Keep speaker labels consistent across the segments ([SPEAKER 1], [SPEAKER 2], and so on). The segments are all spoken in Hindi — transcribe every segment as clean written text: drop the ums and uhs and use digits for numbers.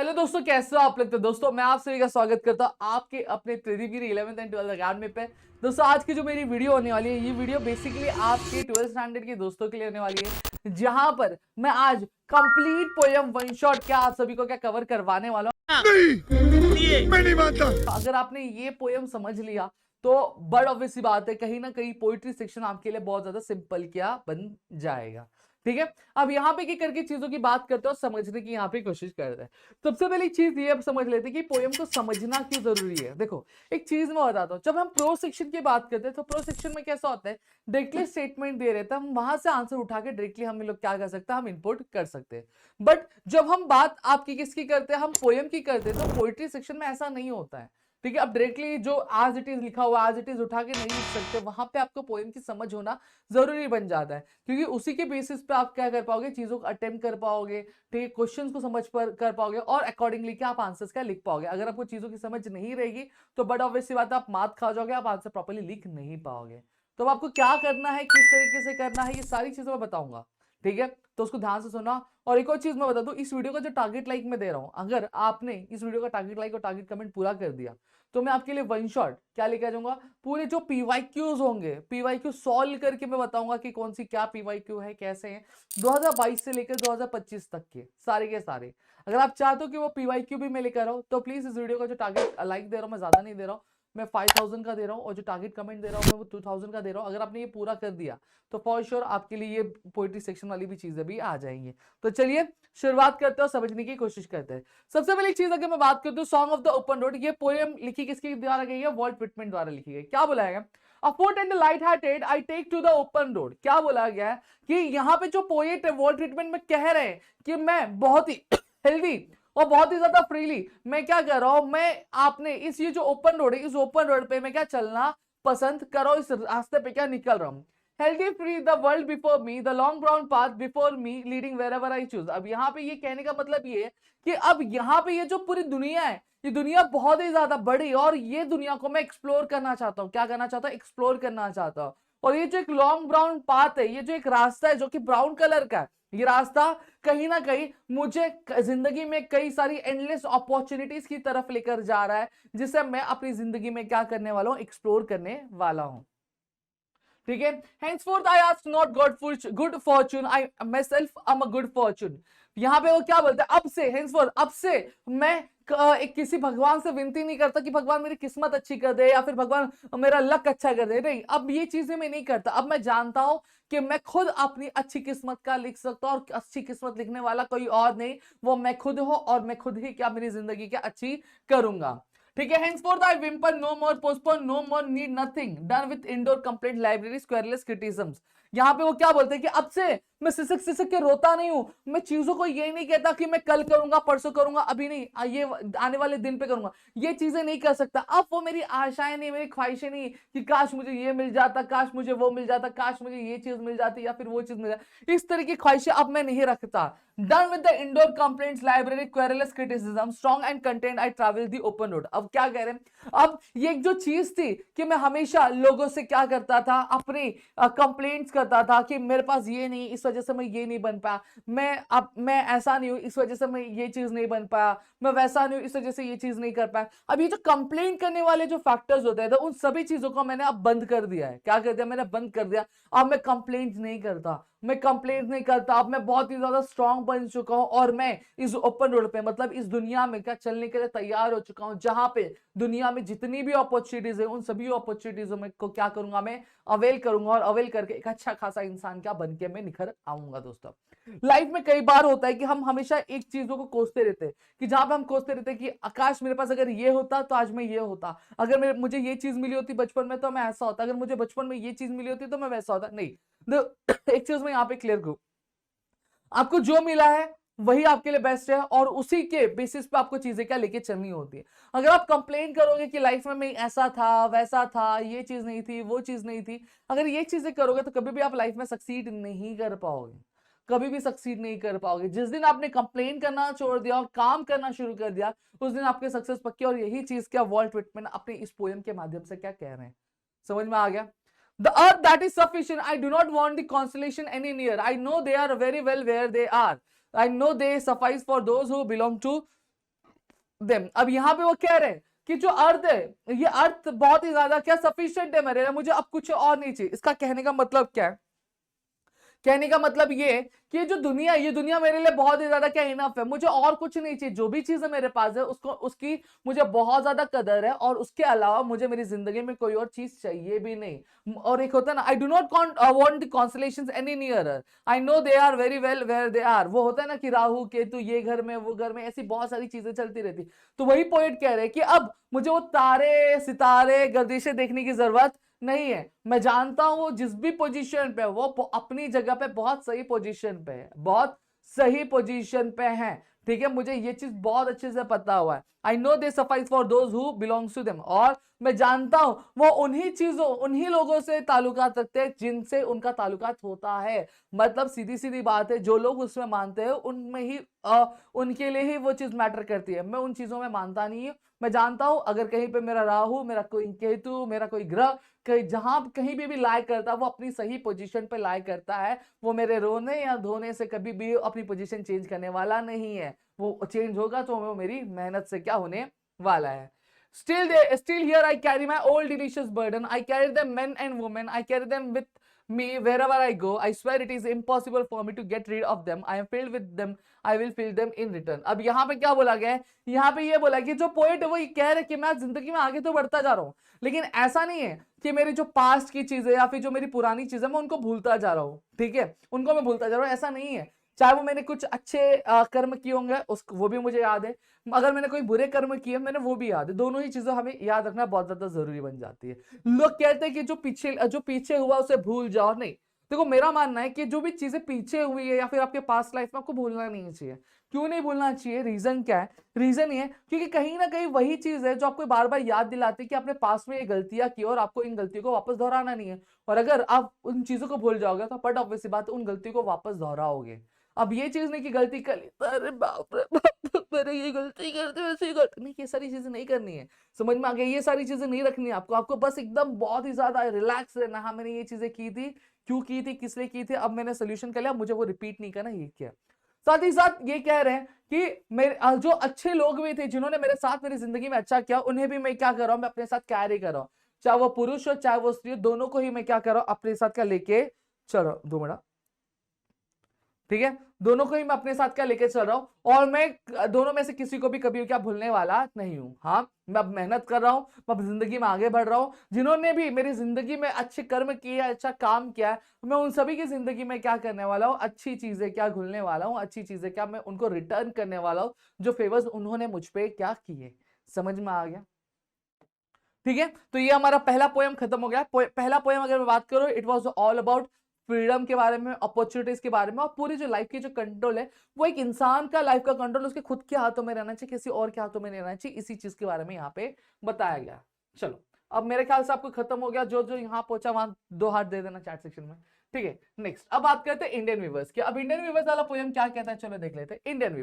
[SPEAKER 1] हेलो दोस्तों, कैसे हो आप लोग। तो दोस्तों मैं आप सभी का स्वागत करता हूँ आपके अपने त्रिदिगिरी 11th एंड 12th अकेडमी पे। दोस्तों आज की जो मेरी वीडियो होने वाली है, ये वीडियो बेसिकली आपके 12th स्टैंडर्ड के दोस्तों के लिए होने वाली है, जहां पर मैं आज कंप्लीट पोयम वन शॉट क्या आप सभी को क्या कवर करवाने वाला हूँ।
[SPEAKER 2] नहीं, मैं नहीं मानता।
[SPEAKER 1] अगर आपने ये पोयम समझ लिया तो बड़ ऑब्वियस सी बात है, कहीं ना कहीं पोइट्री सेक्शन आपके लिए बहुत ज्यादा सिंपल क्या बन जाएगा। ठीक है, अब यहाँ पे क्या करके चीजों की बात करते हैं और समझने की यहाँ पे कोशिश करते हैं। सबसे पहली चीज ये समझ लेते हैं कि पोयम को समझना क्यों जरूरी है। देखो एक चीज मैं बताता हूँ, जब हम प्रो सेक्शन की बात करते हैं तो प्रो सेक्शन में कैसा होता है, डायरेक्टली स्टेटमेंट दे रहे थे, हम वहां से आंसर उठा के डायरेक्टली हम लोग क्या कर सकते हैं, हम इनपुट कर सकते हैं। बट जब हम बात आपकी किसकी करते हैं, हम पोयम की करते हैं, तो पोइट्री सेक्शन में ऐसा नहीं होता है। ठीक है, अब डायरेक्टली जो एज इट इज लिखा हुआ एज इट इज उठा के नहीं लिख सकते, वहां पे आपको पोएम की समझ होना जरूरी बन जाता है, क्योंकि उसी के बेसिस पे आप क्या कर पाओगे, चीजों को अटेम्प्ट कर पाओगे। ठीक है, क्वेश्चंस को समझ पर कर पाओगे और अकॉर्डिंगली क्या आप आंसर्स क्या लिख पाओगे। अगर आपको चीजों की समझ नहीं रहेगी तो बट ऑब्वियस सी बात है, आप मात खा जाओगे, आप आंसर प्रॉपर्ली लिख नहीं पाओगे। तो अब आपको क्या करना है, किस तरीके से करना है, ये सारी चीजें मैं बताऊंगा। ठीक है, तो उसको ध्यान से सुना। और एक और चीज मैं बता दूं, इस वीडियो का जो टारगेट लाइक मैं दे रहा हूं, अगर आपने इस वीडियो का टारगेट लाइक और टारगेट कमेंट पूरा कर दिया तो मैं आपके लिए वन शॉट क्या लेके आ जाऊंगा, पूरे जो पीवाईक्यूज होंगे, पीवाईक्यू सॉल्व करके मैं बताऊंगा कि कौन सी क्या पीवाईक्यू है, कैसे हैं 2022 से लेकर 2025 तक के सारे। अगर आप चाहते हो कि वो पीवाईक्यू भी मैं लेकर आऊं तो प्लीज इस वीडियो का जो टारगेट लाइक दे रहा हूं, मैं ज्यादा नहीं दे रहा हूं, मैं 5000 का दे रहा हूं, और जो टारगेट कमेंट दे रहा हूं मैं वो 2000 का दे रहा हूं। अगर आपने ये पूरा कर दिया तो फॉर श्योर आपके लिए ये पोइट्री सेक्शन वाली भी चीजें भी आ जाएंगी। तो चलिए शुरुआत करते हैं और समझने की कोशिश करते हैं। सबसे पहली चीज अगर मैं बात करती हूँ, song of the open road, ये पोएम लिखी किसके द्वारा गई है, वॉल्ट व्हिटमैन द्वारा लिखी गई। क्या बोला है, A foot and a light-hearted, I take to the open road। क्या बोला गया है कि यहाँ पे जो पोएट है वॉल्ट व्हिटमैन में कह रहे हैं कि मैं बहुत ही हेल्दी और बहुत ही ज्यादा फ्रीली मैं क्या कर रहा हूं, मैं आपने इस ये जो ओपन रोड है, इस ओपन रोड पे मैं क्या चलना पसंद कर रहा हूं, इस रास्ते पे क्या निकल रहा हूं। Healthy free the world before me, the long brown path before me leading wherever I choose. अब यहाँ पे ये कहने का मतलब ये है कि अब यहाँ पे ये जो पूरी दुनिया है, ये दुनिया बहुत ही ज्यादा बड़ी, और ये दुनिया को मैं एक्सप्लोर करना चाहता हूँ। क्या करना चाहता हूँ, एक्सप्लोर करना चाहता हूँ। और ये जो एक लॉन्ग ब्राउन पाथ है, ये जो एक रास्ता है जो कि ब्राउन कलर का है, ये रास्ता कहीं ना कहीं मुझे जिंदगी में कई सारी एंडलेस अपॉर्चुनिटीज की तरफ लेकर जा रहा है, जिसे मैं अपनी जिंदगी में क्या करने वाला हूं, एक्सप्लोर करने वाला हूं। ठीक है, henceforth I ask not good fortune, I myself am a good fortune। यहाँ पे वो क्या बोलते हैं, अब से henceforth, अब से मैं एक किसी भगवान से विनती नहीं करता कि भगवान मेरी किस्मत अच्छी कर दे या फिर भगवान मेरा लक अच्छा कर दे। नहीं, अब ये चीजें मैं नहीं करता। अब मैं जानता हूं कि मैं खुद अपनी अच्छी किस्मत का लिख सकता हूं, और अच्छी किस्मत लिखने वाला कोई और नहीं, वो मैं खुद हूं, और मैं खुद ही क्या मेरी जिंदगी क्या अच्छी करूंगा। ठीक है, henceforth I whimper no more, postpone no more, need nothing done with indoor complaint libraries, querulous criticisms। यहाँ पे वो क्या बोलते हैं कि अब से मैं सिसक सिसक के रोता नहीं हूं, मैं चीजों को ये नहीं कहता कि मैं कल करूंगा, परसों करूंगा, अभी नहीं, ये आने वाले दिन पे करूंगा, ये चीजें नहीं कर सकता। अब वो मेरी आशाएं नहीं, मेरी ख्वाहिशें नहीं कि काश मुझे ये मिल जाता, काश मुझे वो मिल जाता, काश मुझे ये चीज मिल जाती या फिर वो चीज मिल जाती, इस तरह की ख्वाहिशें अब मैं नहीं रखता। Done with the indoor complaints library, querulous criticism, strong and content, I travel the open road। अब क्या कह रहे हैं, अब ये एक जो चीज थी कि मैं हमेशा लोगों से क्या करता था, अपनी कंप्लेंट्स करता था कि मेरे पास ये नहीं, इस वजह से मैं ये नहीं बन पाया, मैं ऐसा नहीं हूं, इस वजह से मैं ये चीज नहीं बन पाया, मैं वैसा नहीं हूं, इस वजह से ये चीज नहीं कर पाया। अब ये जो कंप्लेंट करने वाले जो फैक्टर्स होते हैं, तो उन सभी चीजों को मैंने अब बंद कर दिया है। क्या कर दिया, मैंने बंद कर दिया। अब मैं कंप्लेंट नहीं करता, मैं कंप्लेंट नहीं करता। अब मैं बहुत ही ज्यादा स्ट्रांग बन चुका हूं, और मैं इस ओपन रोड पे, मतलब इस दुनिया में क्या चलने के लिए तैयार हो चुका हूं, जहां पे दुनिया में जितनी भी अपॉर्चुनिटीज है, उन सभी अपॉर्चुनिटीजों में को क्या करूंगा, मैं अवेल करूंगा, और अवेल करके एक अच्छा खासा इंसान क्या बन के मैं निखर आऊंगा। दोस्तों लाइफ में कई बार होता है कि हम हमेशा एक चीजों को कोसते रहते हैं, कि जहां पे हम कोसते रहते हैं कि आकाश मेरे पास अगर ये होता तो आज मैं ये होता, अगर मुझे ये चीज मिली होती बचपन में तो मैं ऐसा होता, अगर मुझे बचपन में ये चीज मिली होती तो मैं वैसा होता। नहीं, एक चीज मैं यहाँ पे क्लियर करूं, आपको जो मिला है वही आपके लिए बेस्ट है, और उसी के बेसिस पे आपको चीजें क्या लेके चलनी होती है। अगर आप कंप्लेन करोगे कि लाइफ में मैं ऐसा था वैसा था, ये चीज नहीं थी, वो चीज नहीं थी, अगर ये चीजें करोगे तो कभी भी आप लाइफ में सक्सीड नहीं कर पाओगे, कभी भी सक्सीड नहीं कर पाओगे। जिस दिन आपने कंप्लेन करना छोड़ दिया और काम करना शुरू कर दिया, उस दिन आपके सक्सेस पक्की। और यही चीज क्या वॉल्ट व्हिटमैन अपने इस पोएम के माध्यम से क्या कह रहे हैं, समझ में आ गया। The earth that is sufficient, I do not want the constellation any near, I know they are very well where they are, I know they suffice for those who belong to them. अब यहाँ पे वो कह रहे हैं कि जो अर्थ है, ये अर्थ बहुत ही ज्यादा क्या सफिशिएंट है मेरे लिए, मुझे अब कुछ और नहीं चाहिए। इसका कहने का मतलब क्या है? कहने का मतलब ये कि ये दुनिया मेरे लिए बहुत ही ज्यादा क्या इनफ है, मुझे और कुछ नहीं चाहिए। जो भी चीजें मेरे पास है उसको उसकी मुझे बहुत ज्यादा कदर है, और उसके अलावा मुझे मेरी जिंदगी में कोई और चीज चाहिए भी नहीं। और एक होता है ना, I do not want the constellations any nearer, I know they are very well where they are. वो होता है ना कि राहु केतु ये घर में वो घर में, ऐसी बहुत सारी चीजें चलती रहती। तो वही पोएट कह रहे हैं कि अब मुझे वो तारे सितारे गर्दिशें देखने की जरूरत नहीं है। मैं जानता हूं जिस भी पोजीशन पे वो अपनी जगह पे बहुत सही पोजीशन पे है, बहुत सही पोजीशन पे है। ठीक है, मुझे ये चीज बहुत अच्छे से पता हुआ है। I know they suffice for those who belongs to them, और मैं जानता हूं वो उन्हीं चीजों उन्हीं लोगों से ताल्लुकात रखते हैं जिनसे उनका ताल्लुकात होता है। मतलब सीधी सीधी बात है, जो लोग उसमें मानते हैं उनमें ही उनके लिए ही वो चीज मैटर करती है। मैं उन चीजों में मानता नहीं हूं। मैं जानता हूं अगर कहीं पे मेरा राहु, मेरा कोई केतु, मेरा कोई ग्रह कहीं भी लाई करता है, वो अपनी सही पोजीशन पे लाई करता है। वो मेरे रोने या धोने से कभी भी अपनी पोजीशन चेंज करने वाला नहीं है। वो चेंज होगा तो वो मेरी मेहनत से क्या होने वाला है। Still here I carry my old delicious burden. I carry them, men and women. I carry them with me wherever I go. I swear it is impossible for me to get rid of them. I am filled with them. I will fill them in return. अब यहाँ पे क्या बोला गया है? यहाँ पे ये बोला कि जो पोएट है वो ये कह रहे कि मैं जिंदगी में आगे तो बढ़ता जा रहा हूँ, लेकिन ऐसा नहीं है कि मेरी जो पास्ट की चीजें या फिर जो मेरी पुरानी चीजें मैं उनको भूलता जा रहा हूँ। ठीक है, उनको मैं भूलता जा रहा हूँ, ऐसा नहीं है। चाहे वो मैंने कुछ अच्छे कर्म किए होंगे वो भी मुझे याद है, अगर मैंने कोई बुरे कर्म किए मैंने वो भी याद है। दोनों ही चीजें हमें याद रखना बहुत ज्यादा जरूरी बन जाती है। लोग कहते हैं कि जो पीछे हुआ उसे भूल जाओ। नहीं, देखो मेरा मानना है कि जो भी चीजें पीछे हुई है या फिर आपके पास्ट लाइफ में, आपको भूलना नहीं चाहिए। क्यों नहीं भूलना चाहिए? रीजन क्या है? रीजन ये है क्योंकि कहीं ना कहीं वही चीज है जो आपको बार बार याद दिलाती है कि आपने पास्ट में ये गलतियां की और आपको इन गलतियों को वापस दोहराना नहीं है। और अगर आप उन चीजों को भूल जाओगे तो बट ऑब्वियस बात उन गलतियों को वापस दोहराओगे। अब ये चीज नहीं कि गलती कर ली, अरे बाप रे बाप, मैंने ये गलती कर दी वैसे ही गलती नहीं, ये सारी चीजें नहीं करनी है। समझ में आ गया? ये सारी चीजें नहीं रखनी है आपको बस एकदम बहुत ही ज्यादा रिलैक्स रहना। हाँ, मैंने ये चीजें की थी, क्यों की थी, किस लिए की थी, अब मैंने सोल्यूशन कर लिया, मुझे वो रिपीट नहीं करना, ये क्या। साथ ही साथ ये कह रहे हैं कि मेरे जो अच्छे लोग भी थे जिन्होंने मेरे साथ मेरी जिंदगी में अच्छा किया, उन्हें भी मैं क्या कर रहा हूं, मैं अपने साथ कैरी कर रहा हूं। चाहे वो पुरुष हो चाहे वो स्त्री हो, दोनों को ही मैं क्या कर रहा हूं, अपने साथ क्या लेके चल रहा हूं। 2 मिनट, ठीक है, दोनों को ही मैं अपने साथ क्या लेके चल रहा हूं, और मैं दोनों में से किसी को भी कभी क्या भूलने वाला नहीं हूं। हाँ, मैं अब मेहनत कर रहा हूं, मैं अब जिंदगी में आगे बढ़ रहा हूं। जिन्होंने भी मेरी जिंदगी में अच्छे कर्म किए, अच्छा काम किया, मैं उन सभी की जिंदगी में क्या करने वाला हूं, अच्छी चीजें क्या घुलने वाला हूं, अच्छी चीजें क्या मैं उनको रिटर्न करने वाला हूं, जो फेवर्स उन्होंने मुझ पे क्या किए। समझ में आ गया? ठीक है, तो ये हमारा पहला पोएम खत्म हो गया। पहला पोएम अगर मैं बात करूं, it was all about freedom के बारे में, अपॉर्चुनिटीज के बारे में, और पूरी जो लाइफ की जो कंट्रोल है वो एक इंसान का लाइफ का कंट्रोल उसके खुद के हाथों में रहना चाहिए, किसी और के हाथों में नहीं रहना चाहिए। इसी चीज के बारे में यहाँ पे बताया गया। चलो, अब मेरे ख्याल से आपको खत्म हो गया। जो जो यहाँ पहुंचा वहां 2 हाथ दे देना चैट सेक्शन में। ठीक है, नेक्स्ट अब बात करते हैं इंडियन व्यूवर्स की। अब इंडियन व्यूवर्स वाला पोएम क्या कहता है, चलो देख लेते हैं। इंडियन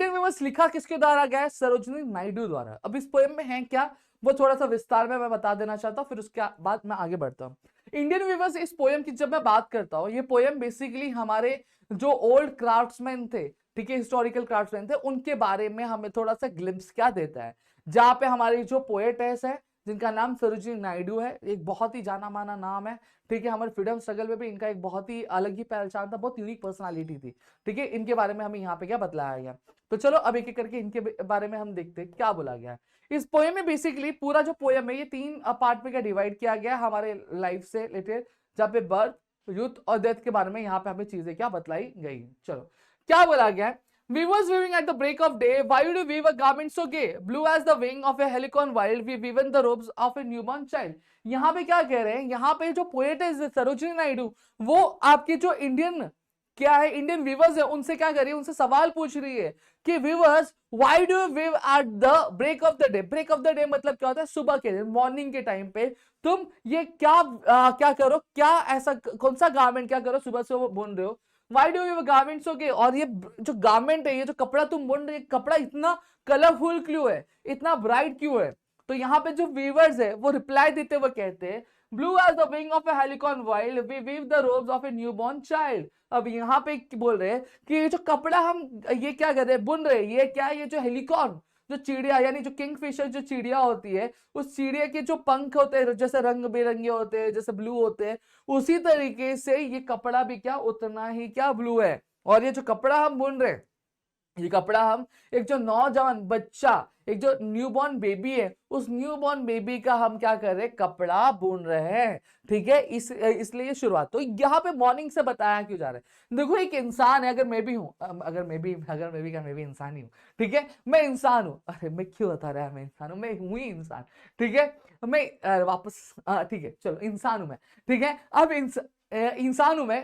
[SPEAKER 1] व्यूवर्स लिखा किसके द्वारा गया है? सरोजिनी नायडू द्वारा। अब इस पोएम में है क्या, वो थोड़ा सा विस्तार में मैं बता देना चाहता हूँ, फिर उसके बाद मैं आगे बढ़ता हूँ। इंडियन व्यूवर्स, इस पोएम की जब मैं बात करता हूँ, ये पोएम बेसिकली हमारे जो ओल्ड क्राफ्ट्समैन थे, ठीक है, हिस्टोरिकल क्राफ्ट्समैन थे, उनके बारे में हमें थोड़ा सा ग्लिम्स क्या देता है। जहाँ पे हमारी जो पोएटेस है जिनका नाम सरोजिनी नायडू है, एक बहुत ही जाना माना नाम है। ठीक है, हमारे फ्रीडम स्ट्रगल में भी इनका एक बहुत ही अलग ही पहचान था, बहुत यूनिक पर्सनालिटी थी। ठीक है, इनके बारे में हमें यहाँ पे क्या बतलाया गया। तो चलो अब एक एक करके इनके बारे में हम देखते हैं क्या बोला गया है इस पोएम में। बेसिकली पूरा जो पोएम है ये 3 पार्ट में क्या डिवाइड किया गया हमारे लाइफ से रिलेटेड, जहाँ पे बर्थ, यूथ और डेथ के बारे में यहाँ पे हमें चीजें क्या बतलाई गई। चलो, क्या बोला गया है? Weavers weaving at the break of day, why do you weave a garment so gay? Blue as the wing of a helicon wild, we weaven the robes of a newborn child. यहाँ पे क्या कह रहे हैं? यहाँ पे जो पोएट है सरोजिनी नायडू, वो आपके जो इंडियन क्या है, इंडियन वीवर्स है, उनसे क्या कर रही है, उनसे सवाल पूछ रही है कि weavers, why do you weave at the break of the day? Break of the day मतलब क्या होता है? सुबह के दिन, मॉर्निंग के टाइम पे तुम ये क्या करो, क्या ऐसा कौन सा गारमेंट क्या करो सुबह से वो बुन रहे हो? Why do you garments okay? और ये जो गारमेंट है, ये जो कपड़ा तुम बुन रहे, कपड़ा इतना कलरफुल क्यों है, इतना ब्राइट क्यों है? तो यहाँ पे जो वीवर्स है वो रिप्लाई देते हुए कहते हैं, blue as the wing of a halcyon wild, we weave the robes of a newborn child. अब यहाँ पे बोल रहे हैं कि ये जो कपड़ा हम ये क्या कर रहे हैं, बुन रहे हैं, ये क्या है, ये जो हेलिकॉन जो चिड़िया यानी जो किंगफिशर जो चिड़िया होती है, उस चिड़िया के जो पंख होते हैं जैसे रंग बिरंगे होते हैं, जैसे ब्लू होते हैं, उसी तरीके से ये कपड़ा भी क्या उतना ही क्या ब्लू है। और ये जो कपड़ा हम बुन रहे हैं, ये कपड़ा हम एक जो नौजवान बच्चा, एक जो न्यूबॉर्न बेबी है, उस न्यूबॉर्न बेबी का हम क्या कर रहे हैं, कपड़ा बुन रहे हैं। ठीक है, इसलिए शुरुआत तो यहाँ पे मॉर्निंग से बताया क्यों जा रहा है। देखो एक इंसान है, अगर मैं भी हूं, मैं भी इंसान ही हूं। ठीक है, मैं इंसान हूं, अरे मैं क्यों बता रहा है मैं इंसान हूं, मैं हूं ही इंसान। ठीक है, मैं वापस ठीक है चलो इंसान हूं मैं। ठीक है, अब इंसान हूं मैं,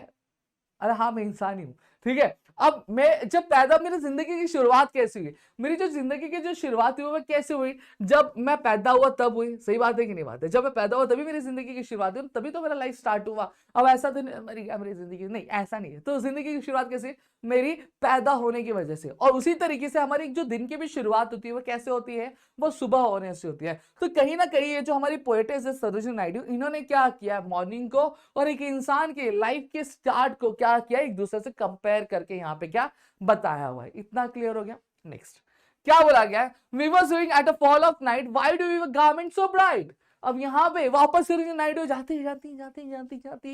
[SPEAKER 1] अरे हाँ मैं इंसान ही हूं। ठीक है, अब मैं जब पैदा, मेरी जिंदगी की शुरुआत कैसी हुई, मेरी जो जिंदगी की जो शुरुआत हुई वो कैसे हुई, जब मैं पैदा हुआ तब हुई। सही बात है कि नहीं बात है, जब मैं पैदा हुआ तभी मेरी जिंदगी की शुरुआत हुई, तभी तो मेरा लाइफ स्टार्ट हुआ। अब ऐसा तो मेरी जिंदगी नहीं, ऐसा नहीं है। तो जिंदगी की शुरुआत कैसे, मेरी पैदा होने की वजह से। और उसी तरीके से हमारी जो दिन की भी शुरुआत होती है वो कैसे होती है, वो सुबह होने से होती है। तो कहीं ना कहीं ये जो हमारी पोएटेस है सरोजिनी नायडू, इन्होंने क्या किया, मॉर्निंग को और एक इंसान के लाइफ के स्टार्ट को क्या किया, एक दूसरे से कंपेयर करके यहाँ पे क्या बताया हुआ है। इतना क्लियर हो गया। नेक्स्ट क्या बोला गया है, we were doing at a fall of night, why do we garment so bright. अब यहाँ पे वापस सरोजिनी नायडू जाती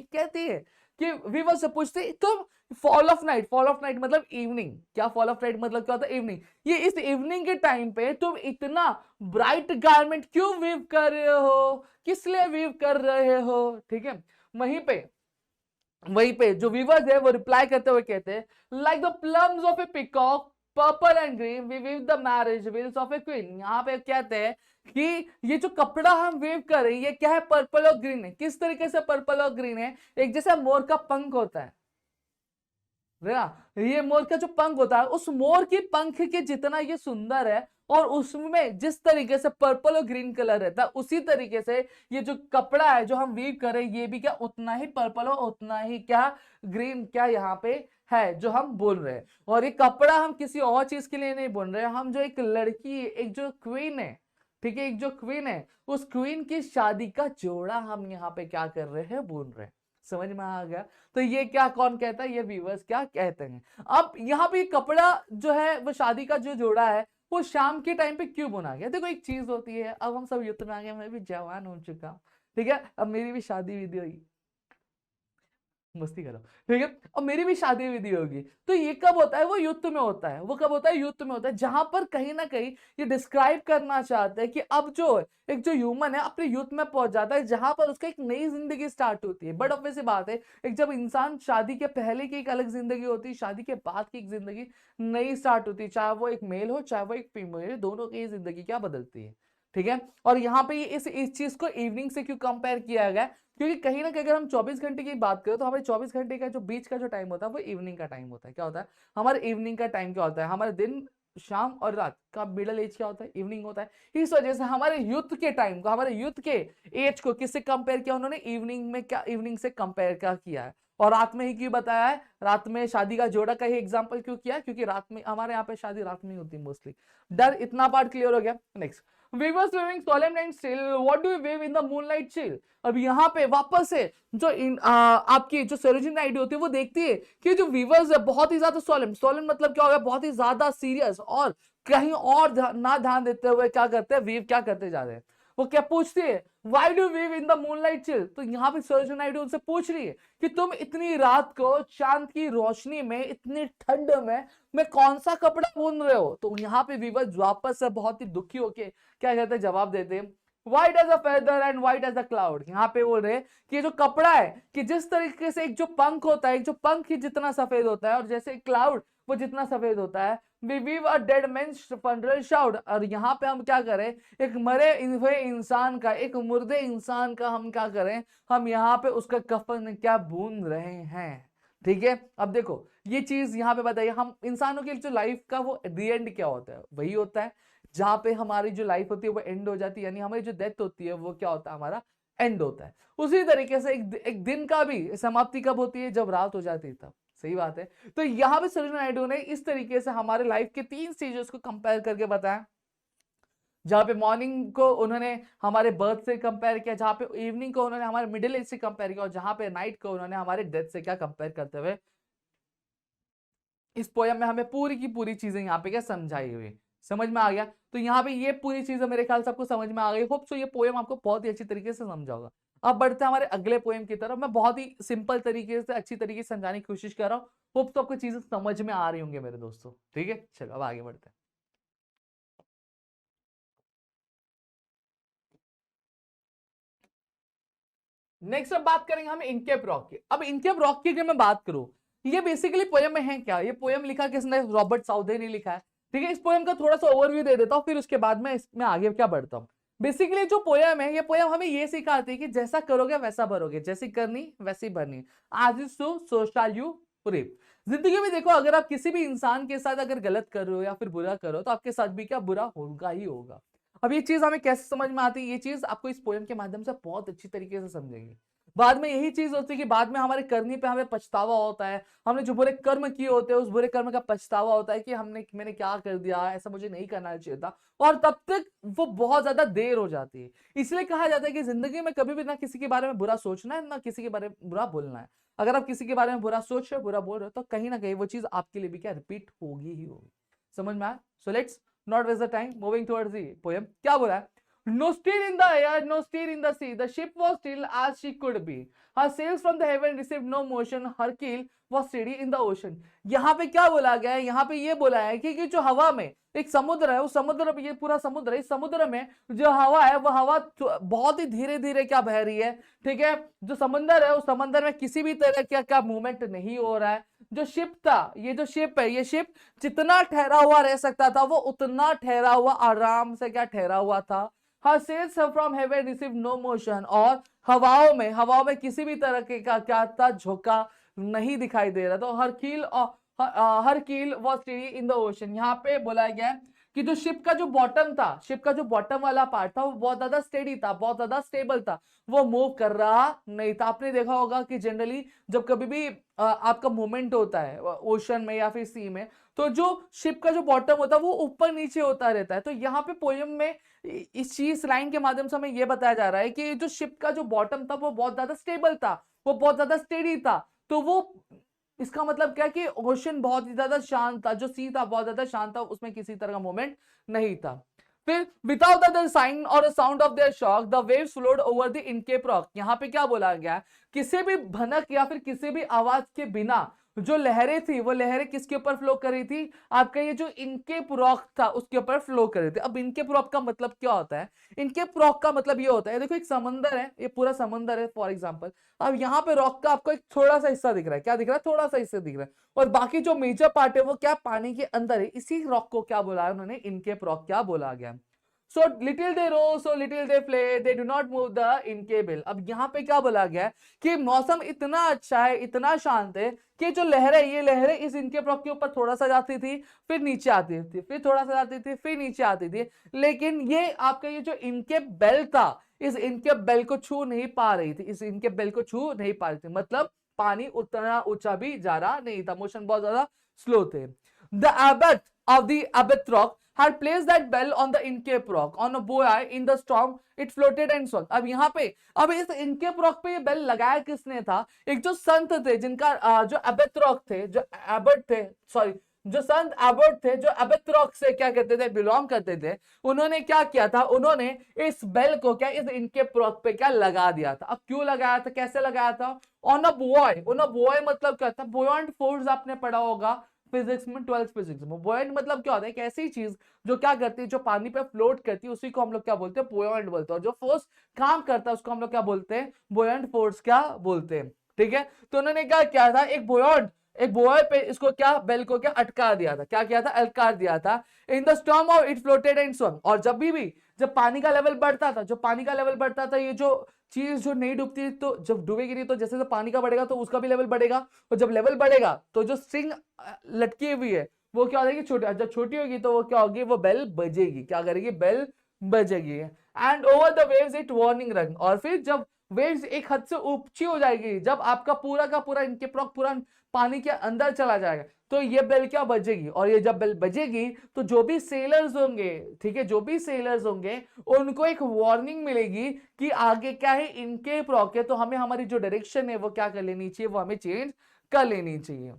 [SPEAKER 1] कहती है कि वीवर से पूछते तुम फॉल ऑफ नाइट मतलब इवनिंग, क्या फॉल ऑफ नाइट मतलब क्या होता है, इवनिंग। ये इस इवनिंग के टाइम पे तुम इतना ब्राइट गारमेंट क्यों वीव कर रहे हो, किस लिए वीव कर रहे हो। ठीक है, वहीं पे जो वीवर्स है वो रिप्लाई करते हुए कहते हैं, like the plumes of a peacock purple and green we weave the marriage veils of a queen. यहाँ पे कहते हैं कि ये जो कपड़ा हम वेव कर रहे हैं ये क्या है, पर्पल और ग्रीन है। किस तरीके से पर्पल और ग्रीन है, एक जैसा मोर का पंख होता है ना, ये मोर का जो पंख होता है, उस मोर की पंख के जितना ये सुंदर है और उसमें जिस तरीके से पर्पल और ग्रीन कलर रहता है, उसी तरीके से ये जो कपड़ा है जो हम वीव कर रहे हैं ये भी क्या उतना ही पर्पल और उतना ही क्या ग्रीन क्या यहाँ पे है जो हम बोल रहे हैं। और ये कपड़ा हम किसी और चीज के लिए नहीं बोल रहे हैं, हम जो एक लड़की, एक जो क्वीन है, ठीक है, एक जो क्वीन है, उस क्वीन की शादी का जोड़ा हम यहाँ पे क्या कर रहे हैं, बोल रहे हैं। समझ में आ गया। तो ये क्या कौन कहता है, ये व्यूअर्स क्या कहते हैं। अब यहाँ पे कपड़ा जो है वो शादी का जो जोड़ा है वो शाम के टाइम पे क्यों बुना गया। देखो एक चीज होती है, अब हम सब युद्ध में आ गए, मैं भी जवान हो चुका हूँ। ठीक है, अब मेरी भी शादी विधि हुई, मस्ती करो। ठीक है, और मेरी भी शादी विधि होगी। तो ये कब होता है, वो युद्ध में होता है। वो कब होता है, युद्ध में होता है, जहां पर कहीं ना कहीं ये डिस्क्राइब करना चाहते हैं कि अब जो एक जो ह्यूमन है अपने युद्ध में पहुंच जाता है, जहां पर उसका एक नई जिंदगी स्टार्ट होती है। बट ऑब्वियस सी बात है, एक जब इंसान शादी के पहले की एक अलग जिंदगी होती है, शादी के बाद की एक जिंदगी नई स्टार्ट होती है, चाहे वो एक मेल हो चाहे वो एक फीमेल हो, दोनों की जिंदगी क्या बदलती है। ठीक है, और यहाँ पे इस चीज को इवनिंग से क्यों कंपेयर किया गया, क्योंकि कहीं ना कहीं अगर हम 24 घंटे की बात करें तो हमारे 24 घंटे का जो बीच का जो टाइम होता है वो इवनिंग का टाइम होता है। क्या होता है हमारे इवनिंग का टाइम, क्या होता है हमारे दिन, शाम और रात का मिडल एज क्या होता है, इवनिंग होता है। इस वजह से हमारे यूथ के टाइम को, हमारे यूथ के एज को किससे कंपेयर किया उन्होंने, इवनिंग में, क्या इवनिंग से कंपेयर क्या किया है। और रात में ही क्यों बताया है, रात में शादी का जोड़ा का ही एग्जाम्पल क्यों किया, क्योंकि रात में हमारे यहाँ पे शादी रात में होती है मोस्टली। डर इतना पार्ट क्लियर हो गया। Next, we were swimming solemn and still, what do we wave in the moonlight chill। अब यहाँ पे वापस से जो आपकी जो सरोजिनी नायडू होती है वो देखती है कि जो वीवर्स है बहुत ही ज्यादा सोलेम मतलब क्या होगा, बहुत ही ज्यादा सीरियस और कहीं और ना ध्यान देते हुए क्या करते हैं, वीव क्या करते जा रहे हैं। वो क्या पूछती है, why do weave in the moonlight chill. तो यहाँ पे सरोजिनी नायडू उनसे पूछ रही है कि तुम इतनी रात को चांद की रोशनी में, इतनी ठंड में कौन सा कपड़ा बुन रहे हो। तो यहाँ पे वीवर वापस से बहुत ही दुखी होके क्या कहते हैं, जवाब देते हैं, white as a feather and white as a cloud. यहाँ पे बोल रहे कि ये जो कपड़ा है कि जिस तरीके से एक जो पंख होता है, एक जो पंख ही जितना सफेद होता है और जैसे क्लाउड वो जितना सफेद होता है, we weave a dead man's funeral shroud। और यहाँ पे हम क्या करें, एक मरे हुए इंसान का, एक मुर्दे इंसान का हम क्या करें, हम यहाँ पे उसका कफन क्या बूंद रहे हैं। ठीक है, अब देखो ये चीज यहाँ पे बताइए, हम इंसानों की जो लाइफ का वो दी एंड क्या होता है, वही होता है जहां पे हमारी जो लाइफ होती है वो एंड हो जाती है, यानी हमारी जो डेथ होती है वो क्या होता है, हमारा एंड होता है। उसी तरीके से एक दिन का भी समाप्ति कब होती है, जब रात हो जाती है तब। सही बात है। तो यहां पे सरोजिनी नायडू ने इस तरीके से हमारे लाइफ के 3 स्टेजेस को कंपेयर करके बताया, जहां पे मॉर्निंग को उन्होंने हमारे बर्थ से कंपेयर किया, जहां पे इवनिंग को उन्होंने हमारे मिडिल एज से कंपेयर किया, और जहां पे नाइट को उन्होंने हमारे डेथ से क्या कंपेयर करते हुए इस पोयम में हमें पूरी की पूरी चीजें यहाँ पे क्या समझाई हुई। समझ में आ गया? तो यहाँ पे ये पूरी चीजें मेरे ख्याल से आपको समझ में आ गई। होप सो ये पोएम आपको बहुत ही अच्छी तरीके से समझा होगा। अब बढ़ते हैं हमारे अगले पोएम की तरफ। मैं बहुत ही सिंपल तरीके से अच्छी तरीके से समझाने की कोशिश कर रहा हूँ। होप तो आपको चीजें समझ में आ रही होंगे मेरे दोस्तों। ठीक है, चलो अब आगे बढ़ते हैं। नेक्स्ट अब बात करेंगे हम इनकेप रॉक की। अब इनकेप रॉक की अगर मैं बात करूं, ये बेसिकली पोएम में है क्या? ये पोएम लिखा किसने? रॉबर्ट साउदे ने लिखा है। ठीक है, इस पोएम का थोड़ा सा ओवरव्यू दे देता हूँ, फिर उसके बाद में इसमें आगे क्या बढ़ता हूँ। बेसिकली जो पोएम है, ये पोएम हमें ये सिखाती है कि जैसा करोगे वैसा भरोगे, जैसी करनी वैसी भरनी। आज is so shall you rib. जिंदगी में देखो, अगर आप किसी भी इंसान के साथ अगर गलत कर रहे हो या फिर बुरा करो, तो आपके साथ भी क्या बुरा होगा ही होगा। अब ये चीज हमें कैसे समझ में आती है? ये चीज आपको इस पोएम के माध्यम से बहुत अच्छी तरीके से समझेंगे। बाद में यही चीज होती है कि बाद में हमारे करने पे हमें पछतावा होता है। हमने जो बुरे कर्म किए होते हैं, उस बुरे कर्म का पछतावा होता है कि मैंने क्या कर दिया, ऐसा मुझे नहीं करना चाहिए था। और तब तक वो बहुत ज्यादा देर हो जाती है। इसलिए कहा जाता है कि जिंदगी में कभी भी ना किसी के बारे में बुरा सोचना है, ना किसी के बारे में बुरा बोलना है। अगर आप किसी के बारे में बुरा सोच रहे हो, बुरा बोल रहे हो, तो कहीं ना कहीं वो चीज आपके लिए भी क्या रिपीट होगी ही होगी। समझ में आया? So let's not waste the time, moving towards the poem. क्या बोला है? No still in the air, no still in the sea. The ship was still as she could be. Her sails from the heaven received no motion. Her keel was steady in the ocean. यहाँ पे क्या बोला गया है? यहाँ पे ये बोला है कि जो हवा में एक समुद्र है, उस समुद्र में, ये पूरा समुद्र है, इस समुद्र में जो हवा है, वो हवा बहुत ही धीरे धीरे क्या बह रही है। ठीक है, जो समंदर है, उस समंदर में किसी भी तरह का क्या मूवमेंट नहीं हो रहा है। जो शिप था, ये जो शिप है, ये शिप जितना ठहरा हुआ रह सकता था, वो उतना ठहरा हुआ आराम से क्या ठहरा हुआ था। Her sails from heaven received no motion. और हवाओं में किसी भी तरह के का क्या था, झोंका नहीं दिखाई दे रहा। तो हर कील was steady in the ocean. यहाँ पे बोला गया है कि जो शिप का जो बॉटम था, शिप का जो बॉटम वाला पार्ट था, वो बहुत ज्यादा स्टेडी था, बहुत ज्यादा स्टेबल था, वो मूव कर रहा नहीं था। आपने देखा होगा कि जनरली जब कभी भी आपका मूवमेंट होता है ओशन में या फिर सी में, तो जो शिप का जो बॉटम होता है वो ऊपर नीचे होता रहता है। तो यहाँ पे पोएम में इस लाइन के माध्यम से हमें यह बताया जा रहा है कि जो शिप का जो बॉटम था वो बहुत ज्यादा स्टेबल था, वो बहुत ज्यादा स्टेडी था। तो वो इसका मतलब क्या कि ओशन बहुत ही ज्यादा शांत था, जो सी था बहुत ज्यादा शांत था, उसमें किसी तरह का मूवमेंट नहीं था। फिर विदाउट द साइन और sound of their shock the waves flowed over the Inchcape rock. यहाँ पे क्या बोला गया? किसी भी भनक या फिर किसी भी आवाज के बिना जो लहरें थी, वो लहरें किसके ऊपर फ्लो कर रही थी? आपका ये जो इनकेप रॉक था उसके ऊपर फ्लो कर रही थी। अब इनकेप रॉक का मतलब क्या होता है? इनकेप रॉक का मतलब ये होता है, देखो एक समंदर है, ये पूरा समंदर है फॉर एग्जांपल। अब यहाँ पे रॉक का आपको एक थोड़ा सा हिस्सा दिख रहा है। क्या दिख रहा है? थोड़ा सा हिस्सा दिख रहा है। और बाकी जो मेजर पार्ट है वो क्या पानी के अंदर है। इसी रॉक को क्या बोला है उन्होंने? इनकेप रॉक क्या बोला गया? So little they row, so little they play, they do not move the incapable. अब यहाँ पे क्या बोला गया है कि मौसम इतना अच्छा है, इतना शांत है कि जो लहरें, ये लहरें इस इनके रॉक के ऊपर थोड़ा सा जाती थी, फिर नीचे आती थी, फिर थोड़ा सा जाती थी, फिर नीचे आती थी। लेकिन ये आपका ये जो इनके बेल था, इस इनके बेल को छू नहीं पा रही थी, इस इनके बेल को छू नहीं पा रही थी। मतलब पानी उतना ऊंचा भी जा रहा नहीं था, मोशन बहुत ज्यादा स्लो थे। The abbot of the abbot rock had placed that bell on the Incape rock on a buoy in the storm. It floated and swung. अब यहाँ पे, अब इस इनकेप रॉक पे ये बेल लगाया किसने था? एक जो संत थे, जिनका जो एबट रॉक थे, जो एबट थे, सॉरी, जो संत एबट थे, जो एबट रॉक से क्या करते थे, बिलोंग करते थे, उन्होंने क्या किया था? उन्होंने इस बेल को क्या इस इनकेप रॉक पे क्या लगा दिया था। अब क्यों लगाया था, कैसे लगाया था? On a बुओय। ऑन अ बुओय मतलब क्या था? बुओयंट फोर्स आपने पढ़ा होगा फिजिक्स में, 12th फिजिक्स में। बुओयंट मतलब क्या होता है? एक ऐसी चीज जो क्या करती है, जो पानी पे फ्लोट करती है, उसी को हम लोग क्या बोलते हैं? बुओयंट बोलते हैं। और जो फोर्स काम करता है उसको हम लोग क्या बोलते हैं? बुओयंट फोर्स क्या बोलते हैं। ठीक है, तो उन्होंने क्या किया था? एक बुओय पे इसको क्या, बेल को क्या अटका दिया था। क्या किया था? अटका दिया था। In the storm of it floated and swung. और जब भी जब पानी का लेवल बढ़ता था, जो पानी का लेवल बढ़ता था, ये जो चीज जो नहीं डूबती, तो जब डूबेगी नहीं, तो जैसे पानी का बढ़ेगा तो उसका भी लेवल बढ़ेगा। और जब लेवल बढ़ेगा तो जो स्ट्रिंग लटकी हुई है वो क्या हो जाएगी? छोटी। जब छोटी होगी तो वो क्या होगी? वो बेल बजेगी। क्या करेगी? बेल बजेगी। And over the waves it warning rang. और फिर जब वेव्स एक हद से ऊंची हो जाएगी, जब आपका पूरा का पूरा इनके पूरा पानी के अंदर चला जाएगा, तो ये बेल क्या बजेगी। और ये जब बेल बजेगी तो जो भी सेलर्स होंगे, ठीक है, जो भी सेलर्स होंगे, उनको एक वार्निंग मिलेगी कि आगे क्या है, इनके रॉक है, तो हमें हमारी जो डायरेक्शन है वो क्या कर लेनी चाहिए? वो हमें चेंज कर लेनी चाहिए।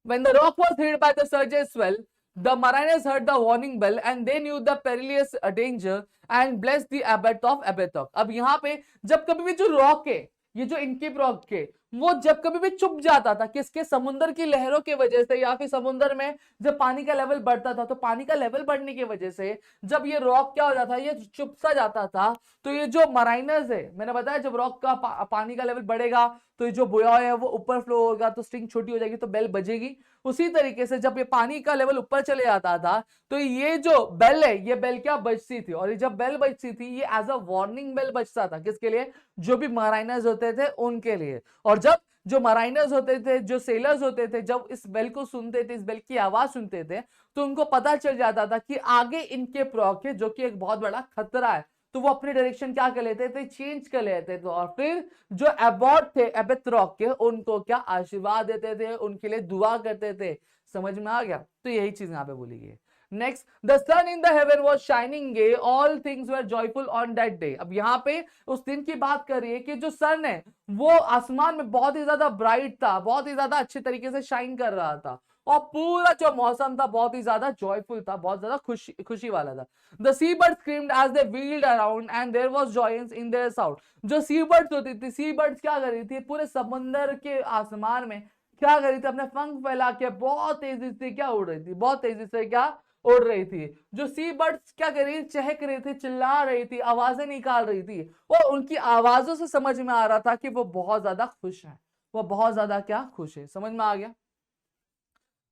[SPEAKER 1] When the rock was hit by the surges swell, The mariners heard the warning bell and they knew the perilous danger and blessed the abbot of Abbottabad. अब यहाँ पे जब कभी भी जो रॉक है, ये जो इनके रॉक के, वो जब कभी भी चुप जाता था किसके, समुद्र की लहरों की वजह से, या फिर समुद्र में जब पानी का लेवल बढ़ता था, तो पानी का लेवल बढ़ने की वजह से जब ये रॉक क्या हो जाता है, ये चुप सा जाता था, तो ये जो मराइनर्स है, मैंने बताया जब रॉक का पानी का लेवल बढ़ेगा तो ये जो बुया है वो ऊपर फ्लो होगा, तो स्ट्रिंग छोटी हो जाएगी, तो बेल बजेगी। उसी तरीके से जब ये पानी का लेवल ऊपर चले जाता था, तो ये जो बेल है, ये बेल क्या बजती थी, और ये जब बेल बजती थी ये एज अ वार्निंग बेल बजता था, किसके लिए, जो भी मराइनर्स होते थे उनके लिए। और जब जो मराइनर्स होते थे, जो सेलर्स होते थे, जब इस बेल को सुनते थे, इस बेल की आवाज सुनते थे, तो उनको पता चल जाता था कि आगे इनके प्रॉक है, जो कि एक बहुत बड़ा खतरा है, तो वो अपने डायरेक्शन क्या कर लेते थे, चेंज कर लेते थे, और फिर जो एबॉट थे एबेथ रॉक के, उनको क्या आशीर्वाद देते थे, उनके लिए दुआ करते थे। समझ में आ गया? तो यही चीज यहाँ पे बोली गई है। Next, the sun in the heaven was shining gay, all things were joyful on that day. अब यहाँ पे उस दिन की बात कर रही है कि जो सन है वो आसमान में बहुत ही ज्यादा ब्राइट था, बहुत ही ज्यादा अच्छे तरीके से शाइन कर रहा था, और पूरा जो मौसम था बहुत ही ज्यादा जॉयफुल था, बहुत ज्यादा खुशी वाला था। The seabirds screamed as they wheeled around and there was joyance in their sound. जो seabirds होती थी, seabirds क्या कर रही थी, पूरे समंदर के आसमान में क्या कर रही थी, अपने पंख फैला के बहुत तेजी से क्या उड़ रही थी, बहुत तेजी से क्या उड़ रही थी। जो सी बर्ड्स क्या कर रही थी, चहक रही थी, चिल्ला रही थी, आवाजें निकाल रही थी, और उनकी आवाजों से समझ में आ रहा था कि वो बहुत ज्यादा खुश है, वो बहुत ज्यादा क्या खुश है। समझ में आ गया?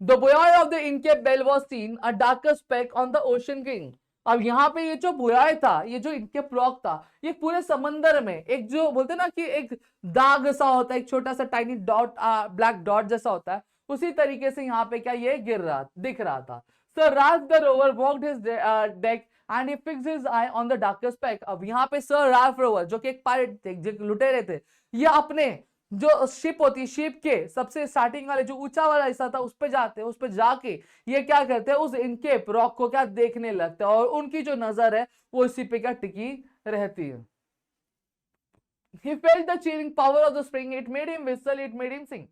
[SPEAKER 1] The buoy of the Incape Bell was seen, a darker speck on the ocean king. अब यहाँ पे ये जो बुयाय था, ये जो इनके रॉक था, ये पूरे समंदर में एक जो बोलते ना कि एक दाग सा होता है, एक छोटा सा टाइनी डॉट, ब्लैक डॉट जैसा होता है, उसी तरीके से यहाँ पे क्या ये दिख रहा था। Sir Ralph the rover walked his deck and he fixed his eye on the darker speck. अब यहाँ पे सर राल्फ रोवर जो कि एक पायरेट थे, जो लुटेरे थे, ये अपने जो शिप होती है, शिप के सबसे स्टार्टिंग वाले जो ऊंचा वाला हिस्सा था, उस पे जाते हैं, उस पे जाके ये क्या करते हैं, उस इनके रॉक को क्या देखने लगते हैं, और उनकी जो नजर है वो इसी पे क्या टिकी रहती है। He felt the cheering power of the spring. It made him whistle. It made him sing.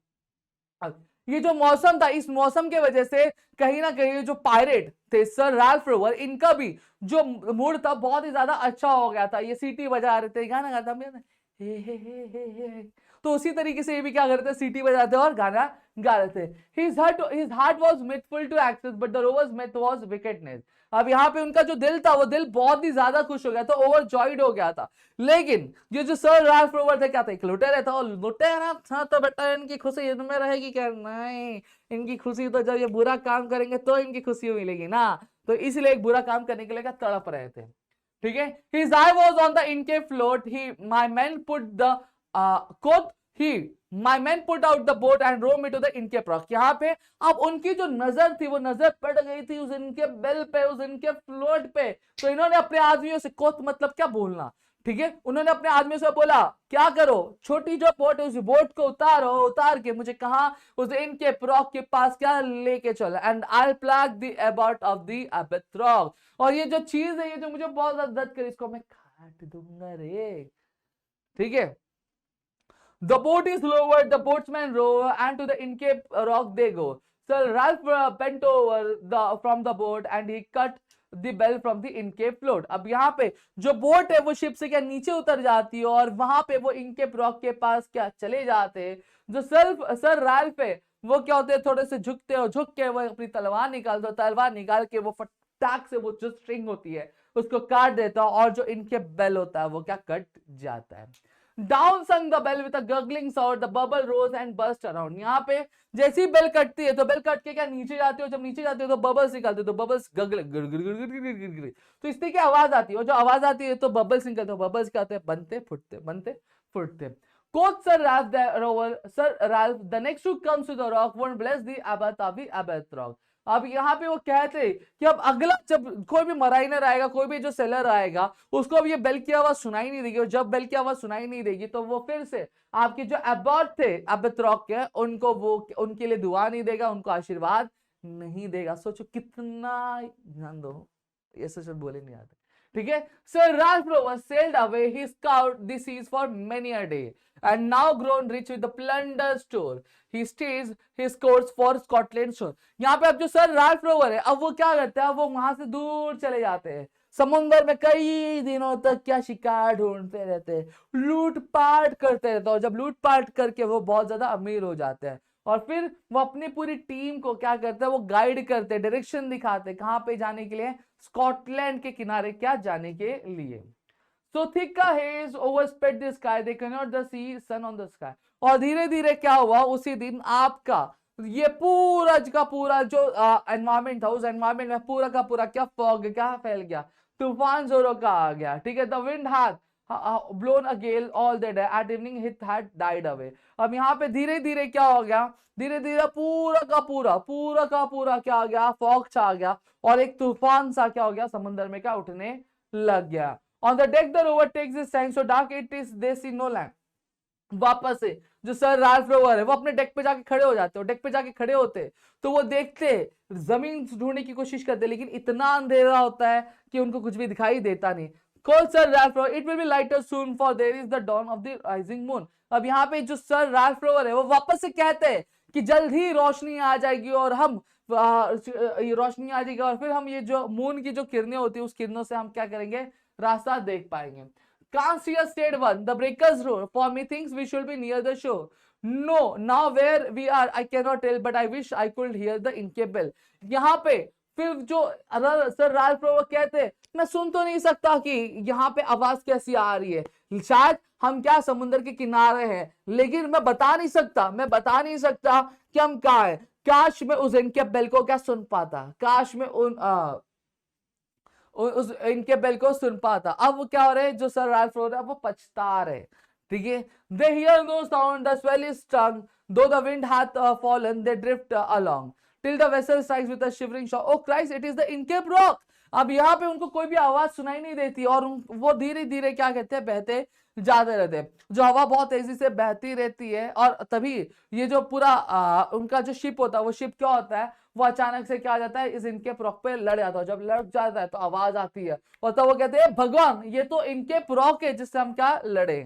[SPEAKER 1] ये जो मौसम था, इस मौसम के वजह से कहीं ना कहीं जो पायरेट थे सर राल्फ रोवर, इनका भी जो मूड था बहुत ही ज्यादा अच्छा हो गया था। ये सीटी बजा रहे थे, गाना गाता हे हे हे हे हे, तो उसी तरीके से ये भी क्या करते थे, सीटी बजाते और गाना गा रहे थे। His heart was mirthful to access, but the rover's mirth was wickedness. अब यहाँ पे उनका जो दिल था, वो दिल बहुत ही ज्यादा खुश हो गया था, ओवरजॉयड हो गया था। लेकिन ये जो सर राल्फ रोवर थे क्या थे, एक लुटेरा था, और लुटेरा था तो बेटा इनकी खुशी इनमें रहेगी क्या? नहीं, इनकी खुशी तो जब ये बुरा काम करेंगे तो इनकी खुशी मिलेगी ना, तो इसलिए एक बुरा काम करने के लिए तड़प रहे थे। ठीक है। His eye was on the Incape float. My men put out the boat and rowed me to the Incape rock. यहाँ पे अब उनकी जो नजर थी, वो नजर पड़ गई थी उस इनके बेल पे, उस इनके फ्लोट पे, तो इन्होंने अपने आदमियों से, कोत मतलब क्या बोलना, ठीक है, उन्होंने अपने आदमियों से बोला क्या करो, छोटी जो बोट है उस बोट को उतार के मुझे कहा उस इनके रॉक के पास क्या लेके चलो, and I plug the about of the Abeth rock. और ये जो चीज है, ये जो मुझे बहुत ज्यादा दर्द करे, इसको मैं काट दूंगा रे। ठीक है। The boat is lowered, the boatsmen row, and to the Incape rock they go. Sir Ralph bent over from the boat and he cut the bell from the Incape float. अब यहाँ पे जो बोट है वो शिप से क्या नीचे उतर जाती है, और वहां पे वो इनकेप रॉक के पास क्या चले जाते हैं। जो सर राल्फ है वो क्या होते हैं, थोड़े से झुकते हैं, झुक के वो अपनी तलवार निकालते, तलवार निकाल के वो फटाक से वो जो स्ट्रिंग होती है उसको काट देता है, और जो इनके बेल होता है वो क्या कट जाता है। Down sung the bell with a gurgling sound. The bubble rose and burst around. यहाँ पे जैसी बेल कटती है तो बेल कट के क्या नीचे जाती है, जब नीचे जाती है तो बबल्स निकलते हैं, तो बबल्स गगल, तो इससे क्या आवाज आती है, और जो आवाज आती है तो बबल्स निकलते हैं, बबल्स क्या होते हैं, बनते फुटते। Quoth Sir Ralph the rover, Sir Ralph, the next who comes to the rock won't bless the abbot of the abbot rock. अब यहाँ पे वो कहते कि अब अगला जब कोई भी मराइनर आएगा, कोई भी जो सेलर आएगा, उसको अब ये बेल की आवाज सुनाई नहीं देगी, और जब बेल की आवाज सुनाई नहीं देगी तो वो फिर से आपके जो एबॉट थे एबेथ रॉक के, उनको वो उनके लिए दुआ नहीं देगा, उनको आशीर्वाद नहीं देगा। सोचो कितना ध्यान दो, ये सच बोले नहीं आते। ठीक है. Sir Ralph Rover sailed away. He scoured the seas for many a day, and now grown rich with the plunder store, he stays his course for Scotland shore. यहाँ पे अब जो सर राल्फ रोवर है, अब वो क्या करते हैं, अब वो वहां से दूर चले जाते हैं समुन्द्र में, कई दिनों तक क्या शिकार ढूंढते रहते हैं, लूटपाट करते रहते हैं, और जब लूटपाट करके वो बहुत ज्यादा अमीर हो जाते हैं, और फिर वो अपनी पूरी टीम को क्या करते हैं, वो गाइड करते हैं, डायरेक्शन दिखाते हैं कहां पे जाने के लिए, स्कॉटलैंड के किनारे क्या जाने के लिए. So thick a haze overspread the sky, they cannot the see sun on the sky. और धीरे धीरे क्या हुआ, उसी दिन आपका ये पूरा का पूरा जो एनवायरमेंट था, उस एनवायरमेंट में पूरा का पूरा क्या फॉग क्या फैल गया, तूफान जोरों का आ गया. ठीक है. The wind had blown a gale all the day, at evening it had died away. अब यहाँ पे धीरे धीरे क्या हो गया, धीरे धीरे पूरा का पूरा क्या आ गया, फॉग छा गया, और एक तूफान सा क्या हो गया, समुद्र में क्या उठने लग गया. On the deck the rover takes his time, so dark it is they see no land. वापस से जो सर राल्फ रोवर है वो अपने डेक पे जाके खड़े हो जाते हो, डेक पे जाके खड़े होते तो वो देखते जमीन ढूंढने की कोशिश करते, लेकिन इतना अंधेरा होता है कि उनको कुछ भी दिखाई देता नहीं. Call Sir Ralph Rover, it will be lighter soon for there is the dawn of the rising moon. अब यहाँ पे जो सर राल्फ रोवर है वो वापस से कहते हैं कि जल्द ही रोशनी आ जाएगी, और हम रोशनी आ जाएगी, और फिर हम ये जो मून की जो किरणें होती है उस किरणों से हम क्या करेंगे, रास्ता देख पाएंगे. Can't see a state one, the breakers roar, for me thinks we should be near the shore. No, now where we are I cannot tell, but I wish I could hear the Incape bell. यहाँ पे फिर जो सर राल्फ रोवर कहते, मैं सुन तो नहीं सकता कि यहाँ पे आवाज कैसी आ रही है, शायद हम क्या समुद्र के किनारे हैं, लेकिन मैं बता नहीं सकता कि हम कहाँ हैं. काश मैं उस इनकेप बेल को क्या सुन पाता, काश मैं उस इनके बेल को सुन पाता. अब वो क्या हो रहे हैं, जो सर राल्फ रोवर है वो पछता रहे. ठीक है. They hear no sound, the swell is strung, though the wind hath fallen, they drift along till the vessel strikes with a shivering shock. Oh Christ, it is the Incape Rock. अब यहाँ पे उनको कोई भी आवाज सुनाई नहीं देती, और वो धीरे धीरे क्या कहते हैं, बहते जाते रहते हैं. जो हवा बहुत तेजी से बहती रहती है, और तभी ये जो पूरा उनका जो शिप होता है, वो शिप क्या होता है, वो अचानक से क्या आ जाता है, इस इनके रॉक पे लड़ जाता है. जब लड़ जाता है तो आवाज आती है, और तब वो कहते हैं भगवान ये तो इनके रॉक है जिससे हम क्या लड़े.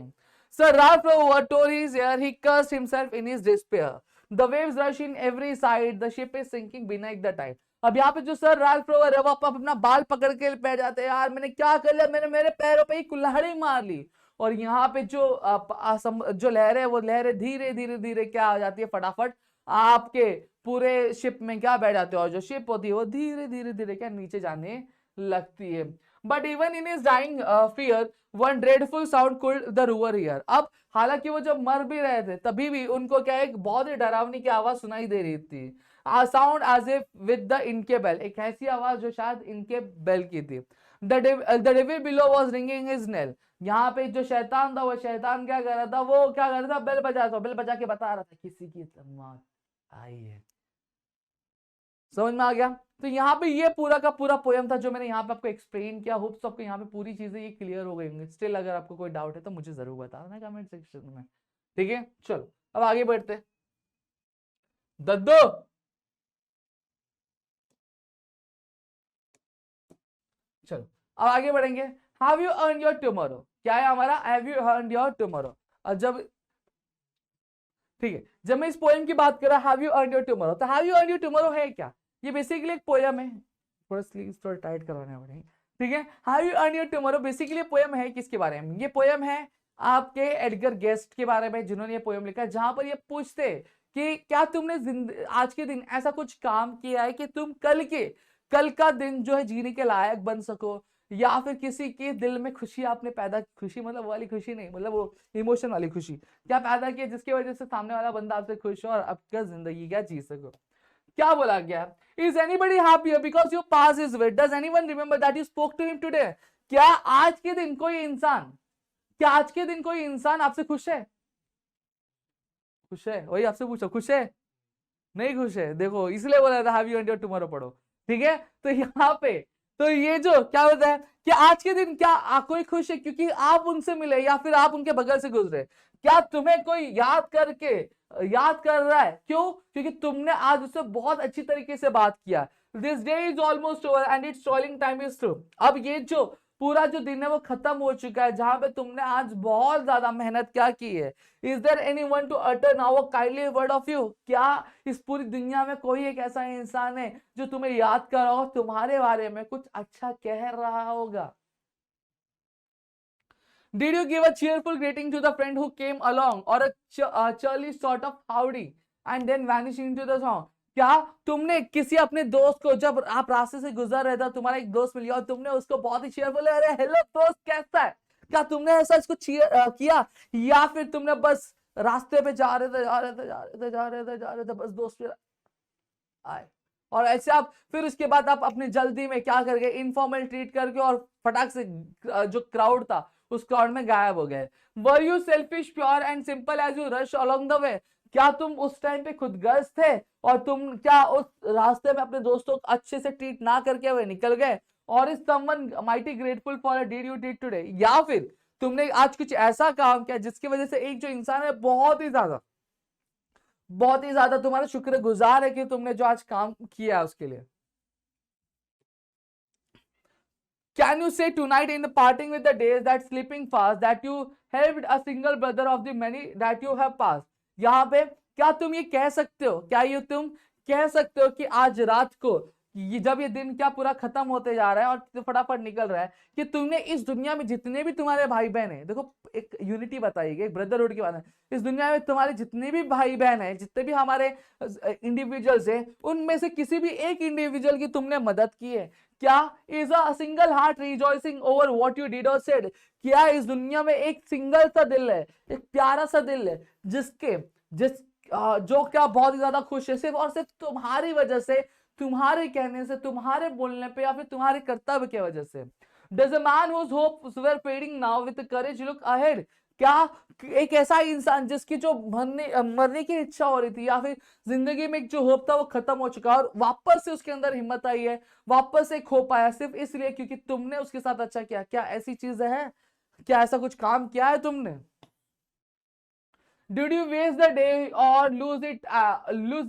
[SPEAKER 1] Sir Ralph Rover tore his hair, he cursed himself in his despair. The waves rush in every side, the ship is sinking beneath the tide. अब यहाँ पे जो सर राल्फ रोवर है वो अपना बाल पकड़ के बैठ जाते हैं, यार मैंने क्या कर लिया, मैंने मेरे पैरों पे ही कुल्हाड़ी मार ली. और यहाँ पे जो लहरें, वो लहरें धीरे धीरे क्या आ जाती है, फटाफट आपके पूरे शिप में क्या बैठ जाते हो, और जो शिप होती है वो धीरे धीरे क्या नीचे जाने लगती है. But even in his dying fear one dreadful sound could the rover hear. अब हालांकि वो जब मर भी रहे थे तभी भी उनको क्या एक बहुत ही डरावनी की आवाज सुनाई दे रही थी. Sound as if with the Inchcape bell, एक ऐसी आवाज जो शायद इनके बेल की थी. The devil below was ringing his knell. यहाँ पे जो शैतान था, वो शैतान क्या कर रहा था, वो क्या कर रहा था, बेल बजा के बता रहा था किसी की मौत आई है. समझ में आ गया. तो यहाँ पे ये पूरा का पूरा पोयम था जो मैंने यहाँ पे आपको एक्सप्लेन किया. होप्स आपको यहाँ पे पूरी चीजें ये क्लियर हो गई होंगी. स्टिल अगर आपको कोई डाउट है तो मुझे जरूर बताना कमेंट सेक्शन में. ठीक है. चलो अब आगे बढ़ते. दद्दो चलो अब आगे बढ़ेंगे. Have you earn your tomorrow. क्या है हमारा, have you earn your tomorrow. और जब ठीक है, जब मैं इस पोएम की बात कर रहा have you earn your tomorrow, तो have you earn your tomorrow है क्या, ये बेसिकली एक पोएम है. थोड़ा स्लीव्स थोड़ा टाइट करवाने पड़ेंगे. ठीक है. Have you earn your tomorrow basically poem है किसके बारे में, ये पोएम है आपके एडगर गेस्ट के बारे में, जिन्होंने ये पोएम लिखा है, जहां पर ये पूछते कि क्या तुमने आज के दिन ऐसा कुछ काम किया है कि तुम कल का दिन जो है जीने के लायक बन सको, या फिर किसी के दिल में खुशी आपने पैदा, खुशी मतलब वो वाली खुशी नहीं, मतलब वो इमोशन वाली खुशी क्या पैदा किया जिसकी वजह से सामने वाला बंदा आपसे खुश हो और आपका जिंदगी क्या जी सको. क्या बोला गया, is anybody happier because you pass his way, does anyone remember that you spoke to him today. क्या आज के दिन कोई इंसान आपसे खुश है, वही आपसे पूछो खुश है, नहीं खुश है. देखो इसलिए बोला था have you earned your tomorrow पढ़ो. ठीक है. तो यहाँ पे तो ये जो क्या होता है कि आज के दिन क्या कोई खुश है क्योंकि आप उनसे मिले या फिर आप उनके बगल से गुजरे. क्या तुम्हें कोई याद कर रहा है, क्यों, क्योंकि तुमने आज उससे बहुत अच्छी तरीके से बात किया. This day is almost over and its toiling time is through. अब ये जो पूरा जो दिन है वो खत्म हो चुका है, जहां पे तुमने आज बहुत ज्यादा मेहनत क्या की है। Is there anyone to utter now a kindly word of you? क्या इस पूरी दुनिया में कोई एक ऐसा इंसान है जो तुम्हें याद कर रहा हो, तुम्हारे बारे में कुछ अच्छा कह रहा होगा? Did you give a cheerful greeting to the friend who came along, or a churly sort of howdy and then vanishing into the song? क्या तुमने किसी अपने दोस्त को, जब आप रास्ते से गुजर रहे थे, तुम्हारा एक दोस्त मिल गया और तुमने उसको बहुत ही cheerful, अरे हेलो दोस्त कैसा है, क्या तुमने ऐसा इसको किया, या फिर तुमने बस रास्ते पे जा रहे थे बस दोस्त फिर आए, और ऐसे आप फिर उसके बाद आप अपनी जल्दी में क्या कर गए, इनफॉर्मल ट्रीट करके और फटाक से जो क्राउड था उस क्राउड में गायब हो गए। Were you selfish pure and simple as you rush along the way? क्या तुम उस टाइम पे खुदगर्ज थे और तुम क्या उस रास्ते में अपने दोस्तों को अच्छे से ट्रीट ना करके हुए निकल गए? और is someone mighty grateful for a did you did today? या फिर तुमने आज कुछ ऐसा काम किया जिसकी वजह से एक जो इंसान है बहुत ही ज्यादा तुम्हारा शुक्रगुजार है कि तुमने जो आज काम किया उसके लिए। Can you say tonight in the parting with the days that slipping fast that you helped a single brother of the many that you have passed? यहाँ पे क्या तुम ये कह सकते हो, क्या ये तुम कह सकते हो कि आज रात को जब ये दिन क्या पूरा खत्म होते जा रहा है और फटाफट निकल रहा है, कि तुमने इस दुनिया में जितने भी तुम्हारे भाई बहन है, देखो एक यूनिटी बताइए, एक ब्रदरहुड की बात है, इस दुनिया में तुम्हारे जितने भी भाई बहन है, जितने भी हमारे इंडिविजुअल्स हैं, उनमें से किसी भी एक इंडिविजुअल की तुमने मदद की है क्या? Is a single heart rejoicing over what you did और सेड? क्या इस दुनिया में एक सिंगल सा दिल है, एक प्यारा सा दिल है जो क्या बहुत ही ज्यादा खुश है सिर्फ और सिर्फ तुम्हारी वजह से, तुम्हारे कहने से, तुम्हारे बोलने पे, या फिर तुम्हारे कर्तव्य की वजह से? Does a man whose hopes were fading now with courage look ahead? क्या एक ऐसा इंसान जिसकी जो मरने की इच्छा हो रही थी, या फिर जिंदगी में एक जो होप था वो खत्म हो चुका और वापस से उसके अंदर हिम्मत आई है, वापस से होप आया सिर्फ इसलिए क्योंकि तुमने उसके साथ अच्छा किया? क्या ऐसी चीज है? क्या ऐसा कुछ काम किया है तुमने? Did you waste the day or lose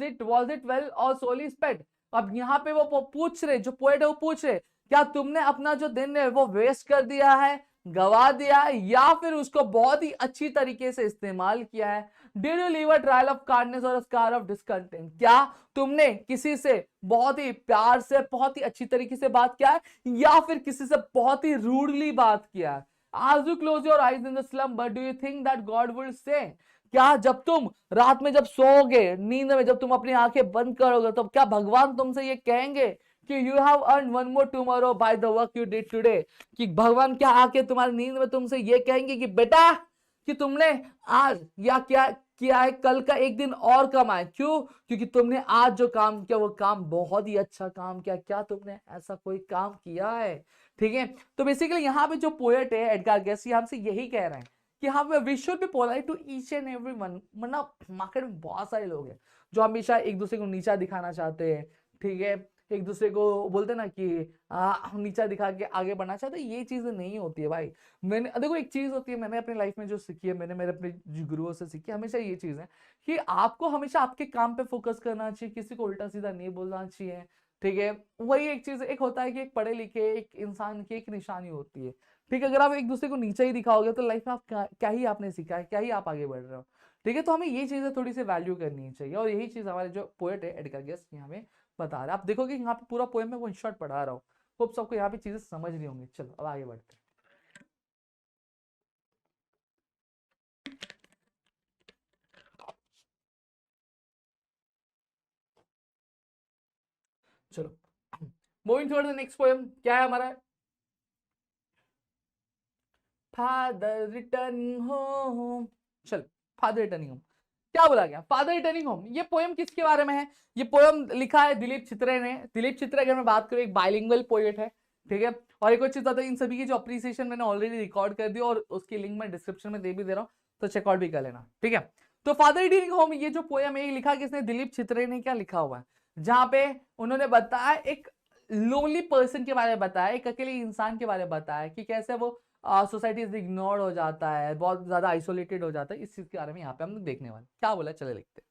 [SPEAKER 1] it? Was it well or solely spent? अब यहाँ पे वो पूछ रहे, जो पोएट है वो पूछ रहे, क्या तुमने अपना जो दिन है वो वेस्ट कर दिया है, गवा दिया है, या फिर उसको बहुत ही अच्छी तरीके से इस्तेमाल किया है? Did you leave a trail of kindness or a scar of discontent? क्या तुमने किसी से बहुत ही प्यार से, बहुत ही अच्छी तरीके से बात किया है, या फिर किसी से बहुत ही रूडली बात किया है? As you close your eyes in the slumber, do you think that God will say? क्या जब तुम रात में जब सोओगे, नींद में जब तुम अपनी आंखें बंद करोगे, तो क्या भगवान तुमसे ये कहेंगे कि you have earn one more tomorrow by the work you did today? कि भगवान क्या आके तुम्हारी नींद में तुमसे ये कहेंगे कि बेटा, कि तुमने आज या क्या किया है, कल का एक दिन और कमाए? क्यों? क्योंकि तुमने आज जो काम किया वो काम बहुत ही अच्छा काम किया। क्या तुमने ऐसा कोई काम किया है? ठीक है, तो बेसिकली यहाँ पे जो पोएट है एडगार गेसी हमसे यही कह रहे हैं कि हम we should be polite to each and everyone. मतलब मार्केट में बहुत सारे लोग हैं जो हमेशा एक दूसरे को नीचा दिखाना चाहते हैं, ठीक है, एक दूसरे को बोलते ना कि नीचा दिखा के आगे बढ़ना चाहते। ये चीजें नहीं होती है भाई। मैंने देखो एक चीज होती है, मैंने अपनी लाइफ में जो सीखी है, मैंने मेरे अपने गुरुओं से सीखी, हमेशा ये चीज है कि आपको हमेशा आपके काम पे फोकस करना चाहिए, किसी को उल्टा सीधा नहीं बोलना चाहिए, ठीक है। वही एक चीज एक होता है कि एक पढ़े लिखे एक इंसान की एक निशानी होती है, ठीक है। अगर आप एक दूसरे को नीचा ही दिखाओगे तो लाइफ में आप क्या ही आपने सीखा है, क्या ही आप आगे बढ़ रहे हो, ठीक है। तो हमें ये चीजें थोड़ी सी वैल्यू करनी चाहिए, और यही चीज हमारे जो पोएट है एडगर गेसी यहाँ पे बता रहे हैं। आप देखोगे यहाँ पे पूरा पोएम में वन शॉट पढ़ा रहा हूँ, होप सबको यहाँ पे चीजें समझ रही होंगी। चलो अब आगे बढ़ते हैं। चलो moving towards the next poem, क्या है हमारा? Father returning home. चलो फादर रिटर्निंग होम, क्या बोला गया? Father returning home. ये पोएम किसके बारे में है? ये पोएम लिखा है दिलीप चित्रे ने। दिलीप चित्रे अगर मैं बात करूं एक बाइलिंगुअल पोएट है, ठीक है। और एक और चीज आता है, इन सभी की जो अप्रिसिएशन मैंने ऑलरेडी रिकॉर्ड कर दी और उसकी लिंक मैं डिस्क्रिप्शन में दे भी दे रहा हूँ, तो चेकआउट भी कर लेना, ठीक है। तो फादर रिटर्निंग होम ये जो पोएम है लिखा किसने? दिलीप चित्रे ने। क्या लिखा हुआ है? जहां पे उन्होंने बताया एक लोनली पर्सन के बारे में बताया, एक अकेले इंसान के बारे में बताया कि कैसे वो सोसाइटी से इग्नोर्ड हो जाता है, बहुत ज्यादा आइसोलेटेड हो जाता है। इस चीज के बारे में यहाँ पे हम देखने वाले। क्या बोला, चले लिखते।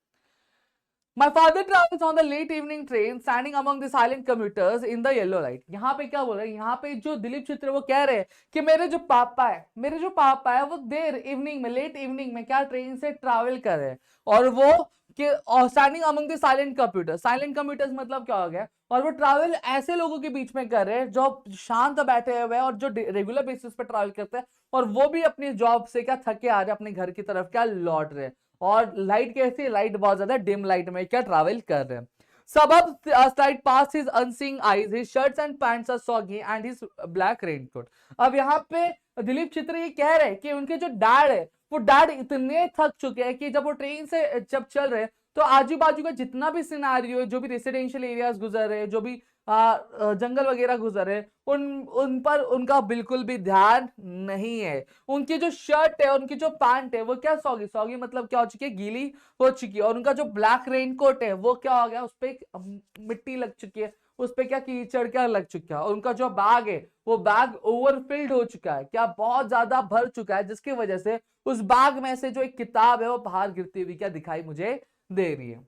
[SPEAKER 1] My father travels on the late evening train, standing among the silent commuters in the yellow light. यहाँ पे क्या बोल रहे हैं, यहाँ पे जो दिलीप चित्र वो कह रहे हैं कि मेरे जो पापा है वो देर इवनिंग में, लेट इवनिंग में क्या ट्रेन से ट्रैवल कर रहे हैं, और वो कि standing among the silent computers मतलब क्या हो गया, और वो ट्रैवल ऐसे लोगों के बीच में कर रहे हैं जो शांत बैठे हुए हैं और जो रेगुलर बेसिस पे ट्रैवल करते हैं, और वो भी अपनी जॉब से क्या थके आ रहे हैं, अपने घर की तरफ क्या लौट रहे हैं, और लाइट कैसी, लाइट बहुत ज्यादा डिम लाइट में क्या ट्रैवल कर रहे हैं. Sabab slide past his unseeing eyes, his shirts and pants are soggy and his black raincoat. अब यहाँ पे दिलीप चित्र ये कह रहे हैं कि उनके जो डैड है वो डैड इतने थक चुके हैं कि जब वो ट्रेन से जब चल रहे हैं तो आजू बाजू का जितना भी सिनारियो है, जो भी रेसिडेंशियल एरियाज गुजर रहे हैं, जो भी जंगल वगैरह गुजर रहे, उन पर उनका बिल्कुल भी ध्यान नहीं है. उनकी जो शर्ट है, उनकी जो पैंट है वो क्या सॉगी मतलब क्या हो चुकी है, गीली हो चुकी है, और उनका जो ब्लैक रेनकोट है वो क्या हो गया, उस पर मिट्टी लग चुकी है, उस पर क्या कीचड़ क्या लग चुका है, और उनका जो बैग है वो बैग ओवरफिल्ड हो चुका है, क्या बहुत ज्यादा भर चुका है, जिसकी वजह से उस बैग में से जो एक किताब है वो बाहर गिरती हुई क्या दिखाई मुझे दे रही है.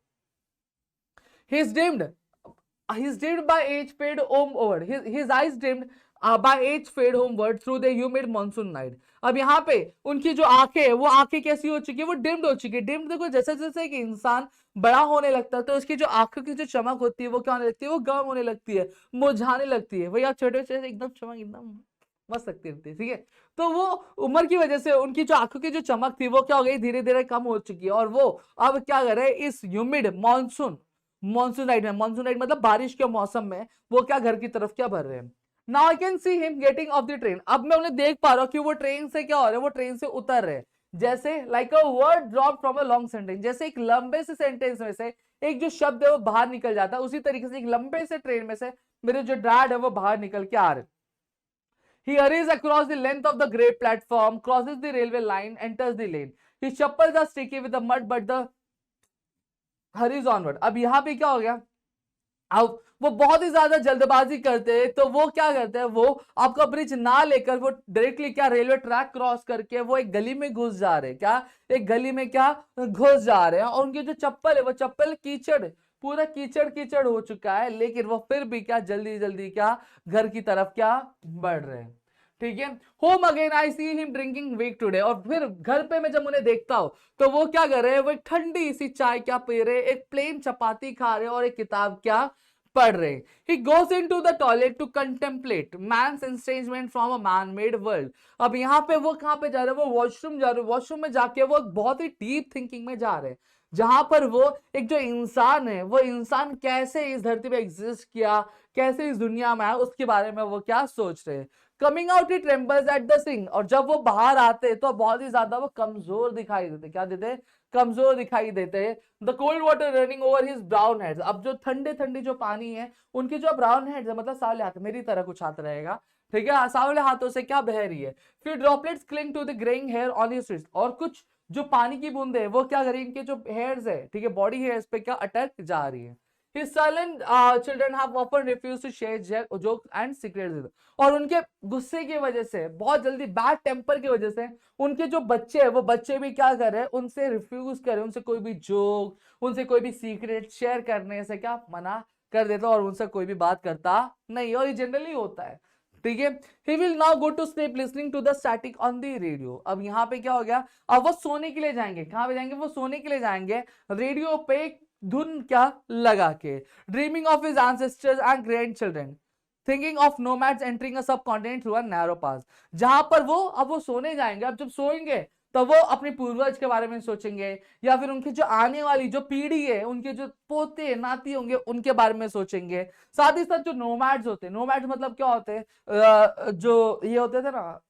[SPEAKER 1] He's dimmed by age fade homeward. His eyes dimmed by age fade homeward through the humid monsoon night. अब यहाँ पे उनकी जो आंखें है वो आंखें कैसी हो चुकी है, वो डिम्ड हो चुकी है. डिम्ड देखो, जैसे जैसे एक इंसान बड़ा होने लगता है तो उसकी जो आंखों की जो चमक होती है वो क्या होने लगती है, वो कम होने लगती है, मुरझाने लगती है. वही आप छोटे छोटे एकदम चमक एकदम मस्त लगती रहती है, ठीक है. तो वो उम्र की वजह से उनकी जो आंखों की जो चमक थी वो क्या हो गई, धीरे धीरे कम हो चुकी है, और वो अब क्या कर रहे हैं, इस ह्यूमिड मानसून नाइट मतलब बारिश के मौसम में वो क्या घर की तरफ क्या भर रहे हैं. Now I can see him getting off the train. अब मैं उन्हें देख पा रहा हूं कि वो ट्रेन से क्या हो रहा है, वो ट्रेन से उतर रहे हैं, जैसे like a word drop from a long sentence, जैसे एक लंबे से सेंटेंस में से एक जो शब्द है वो बाहर निकल जाता है, उसी तरीके से एक लंबे से ट्रेन में से मेरे जो डैड है वो बाहर निकल के आ रहे. He hurries across the length of the great platform, crosses the railway line, enters the lane. His chappals are sticky with the mud, but the hurries onward. अब यहाँ पे क्या हो गया, अब वो बहुत ही ज्यादा जल्दबाजी करते हैं, तो वो क्या करते हैं, वो आपका ब्रिज ना लेकर वो डायरेक्टली क्या रेलवे ट्रैक क्रॉस करके वो एक गली में घुस जा रहे हैं, क्या एक गली में क्या घुस जा रहे हैं, और उनकी जो चप्पल है वो चप्पल कीचड़, पूरा कीचड़ कीचड़ हो चुका है, लेकिन वो फिर भी क्या जल्दी जल्दी क्या घर की तरफ क्या बढ़ रहे हैं, ठीक है. Home again I see him drinking wake today. और फिर घर पे मैं जब उन्हें देखता हूं तो वो क्या कर रहे हैं, वो एक ठंडी सी चाय क्या पी रहे, एक प्लेन चपाती खा रहे और एक किताब क्या पढ़ रहे. He goes into the toilet to contemplate man's estrangement from a man-made world. अब यहाँ पे वो कहाँ पे जा रहे हैं, वो वॉशरूम जा रहे हैं, वॉशरूम में जाके वो बहुत ही डीप थिंकिंग में जा रहे हैं, जहां पर वो एक जो इंसान है वो इंसान कैसे इस धरती पे एग्जिस्ट किया, कैसे इस दुनिया में आया, उसके बारे में वो क्या सोच रहे हैं. Coming out he trembles at the sing. और जब वो बाहर आते तो बहुत ही ज्यादा वो कमजोर दिखाई देते, क्या देते, कमजोर दिखाई देते. The cold water running over his brown heads. अब जो ठंडे ठंडी जो पानी है उनके जो ब्राउन हेड्स है, मतलब सावले हाथ, मेरी तरह कुछ हाथ रहेगा, ठीक है, सावले हाथों से क्या बह रही है. फिर droplets cling to the greying hair on his wrist. और कुछ जो पानी की बूंदे है वो क्या करें, इनके जो हेयर्स है, ठीक है, बॉडी हेयर्स पे क्या अटक जा रही है. His silent children have often refused to share jokes and secrets with him. और उनके गुस्से की वजह से, बहुत जल्दी बैड टेम्पर की वजह से उनके जो बच्चे हैं वो बच्चे भी क्या कर रहे हैं, उनसे रिफ्यूज कर रहे हैं, उनसे कोई भी जोक, उनसे कोई भी सीक्रेट शेयर करने से क्या मना कर देता, और उनसे कोई भी बात करता नहीं, और ये जनरली होता है, ठीक है. He will now go to sleep listening to the static on the radio. अब यहाँ पे क्या हो गया, अब वो सोने के लिए जाएंगे, कहाँ पे जाएंगे, वो सोने के लिए जाएंगे रेडियो पे धुन क्या लगा के. Dreaming of his ancestors and grandchildren, thinking of nomads entering a subcontinent through a narrow pass. जहां पर वो अब वो सोने जाएंगे, अब जब सोएंगे तो वो अपने पूर्वज के बारे में सोचेंगे, या फिर उनकी जो आने वाली जो पीढ़ी है, उनके जो पोते नाती होंगे उनके बारे में सोचेंगे. साथ ही साथ जो नोमैड्स होते हैं, नोमैड्स मतलब क्या होते हैं, जो ये होते थे ना,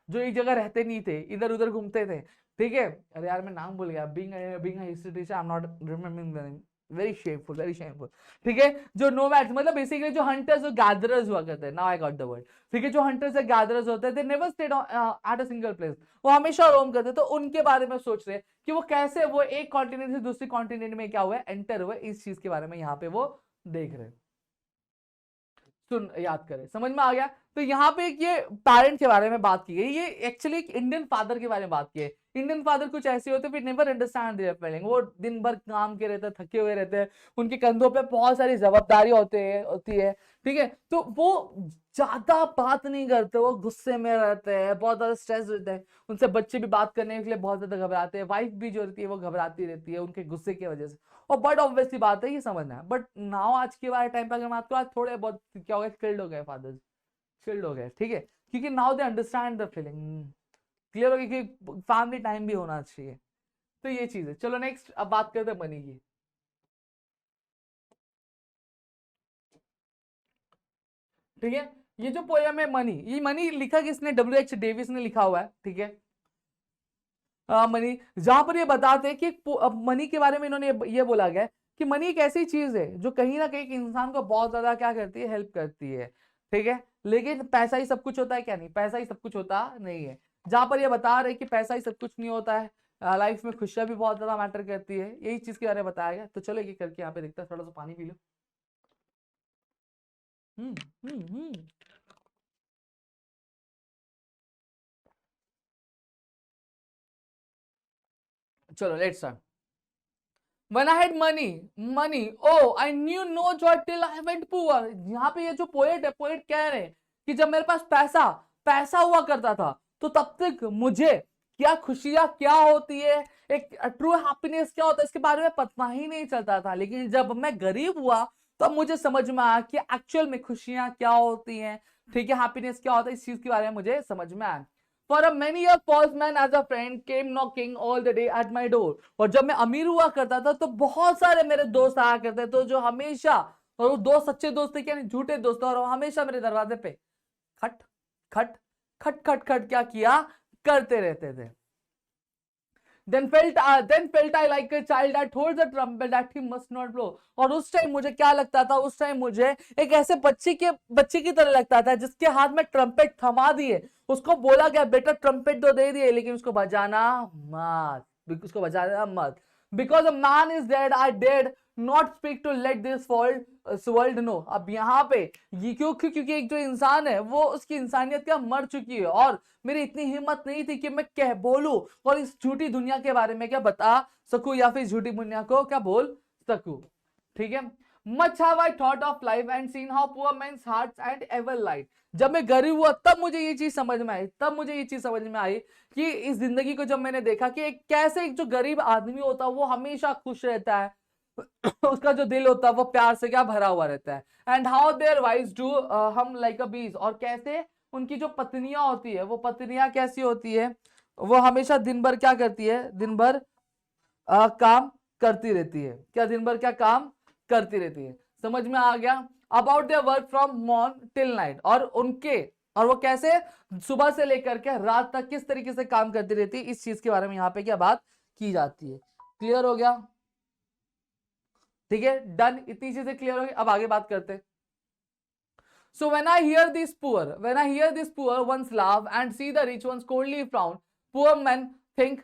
[SPEAKER 1] जो एक जगह रहते नहीं थे, इधर उधर घूमते थे, ठीक है. अरे यार मैं नाम भूल गया, being a history teacher I am not remembering the name, very shameful, ठीक है. जो नोमैड्स मतलब बेसिकली जो हंटर्स और गैदरर्स हुआ करते हैं, now I got the word, ठीक है. जो हंटर्स और गैदरर्स होते थे, never stayed at a single place, वो हमेशा रोम करते, तो उनके बारे में सोच रहे हैं कि वो कैसे वो एक कॉन्टिनेंट से दूसरे कॉन्टिनेंट में क्या हुआ, एंटर हुए, इस चीज के बारे में यहाँ पे वो देख रहे हैं. सुन याद करें, समझ में आ गया. तो यहाँ पे एक ये पेरेंट के बारे में बात की गई, ये एक्चुअली एक इंडियन फादर के बारे में बात की है. इंडियन फादर कुछ ऐसे होते we never understand their feeling. वो दिन भर काम के रहते हैं, थके हुए रहते हैं, उनके कंधों पे बहुत सारी जवाबदारी होती है, ठीक है, तो वो ज्यादा बात नहीं करते, वो गुस्से में रहते हैं, बहुत ज्यादा स्ट्रेस रहते हैं, उनसे बच्चे भी बात करने के लिए बहुत ज्यादा घबराते हैं, वाइफ भी जो रहती है वो घबराती रहती है उनके गुस्से की वजह से। और बट ऑब्वियसली बात है, ये समझना है। बट नाउ आज के वाले टाइम पे अगर बात करो, आज थोड़े बहुत क्या हो गए, चिल्ड हो गए फादर्स, चिल्ड हो गए, ठीक है, क्योंकि now they understand the feeling, clear हो गया कि फैमिली टाइम भी होना चाहिए। तो ये चीज है। चलो नेक्स्ट अब बात करते हैं मनी की। ठीक है, ये जो पोयम है मनी, ये मनी लिखा किसने, W.H. डेविस ने लिखा हुआ है, ठीक है। मनी, जहां पर ये बताते हैं कि मनी के बारे में इन्होंने ये बोला गया है कि मनी एक ऐसी चीज है जो कहीं ना कहीं इंसान को बहुत ज्यादा क्या करती है, हेल्प करती है, ठीक है। लेकिन पैसा ही सब कुछ होता है क्या, नहीं, पैसा ही सब कुछ होता नहीं है। जहां पर ये बता रहे कि पैसा ही सब कुछ नहीं होता है, लाइफ में खुशियां भी बहुत ज्यादा मैटर करती है, यही चीज के बारे में बताया गया। तो चलो ये करके यहाँ पे देखते हैं, थोड़ा सा पानी पी लो। हम्म हम्म हम्म चलो let's start. When I had money, oh, I knew no joy till I went poor। यहाँ पे ये जो पोएट है, पोएट कह रहे हैं कि जब मेरे पास पैसा हुआ करता था, तो तब तक मुझे क्या खुशियां क्या होती है, एक ट्रू हैप्पीनेस क्या होता है, इसके बारे में पता ही नहीं चलता था। लेकिन जब मैं गरीब हुआ, तब मुझे समझ में आया कि एक्चुअल में खुशियां क्या होती हैं, ठीक है, हैप्पीनेस क्या होता है, इस चीज के बारे में मुझे समझ में आया। For a many a false man as a friend came knocking all the day at my door। और जब मैं अमीर हुआ करता था, तो बहुत सारे मेरे दोस्त आया करते तो जो हमेशा, और वो दोस्त सच्चे दोस्त थे क्या, नहीं झूठे दोस्त, और वो हमेशा मेरे दरवाजे पे खट खट खट खट खट क्या किया करते रहते थे। Then felt I like a child that holds the trumpet that he must not blow। और उस टाइम मुझे क्या लगता था, उस टाइम मुझे एक ऐसे बच्चे की तरह लगता था जिसके हाथ में ट्रम्पेट थमा दिए, उसको बोला गया बेटा ट्रम्पेट तो दे दिए, लेकिन उसको बजाना मत, because a man is dead I dead not speak to let this world know. अब यहाँ पे ये क्योंकि एक जो इंसान है वो उसकी इंसानियत क्या मर चुकी है, और मेरी इतनी हिम्मत नहीं थी कि मैं कह बोलूं और इस झूठी दुनिया के बारे में क्या बता सकूं, या फिर झूठी दुनिया को क्या बोल सकूं, ठीक है। Much have I thought of life and seen how poor men's hearts and ever light. जब मैं गरीब हुआ तब मुझे ये चीज समझ में आई कि इस जिंदगी को जब मैंने देखा कि कैसे एक जो गरीब आदमी होता है वो हमेशा खुश रहता है, उसका जो दिल होता है वो प्यार से क्या भरा हुआ रहता है। And how their wives do hum like a bees. और कैसे उनकी जो पत्नियां होती है, वो पत्नियां कैसी होती है, वो हमेशा दिन भर क्या करती है, दिन भर काम करती रहती है, क्या दिन भर क्या काम करती रहती है, समझ में आ गया। About their work from morn till night. और वो कैसे सुबह से लेकर के रात तक किस तरीके से काम करती रहती है, इस चीज के बारे में यहाँ पे क्या बात की जाती है। क्लियर हो गया, ठीक है, डन, इतनी चीजें क्लियर हो गई। अब आगे बात करते हैं। So when I hear this poor ones laugh and see the rich ones coldly frown, poor men think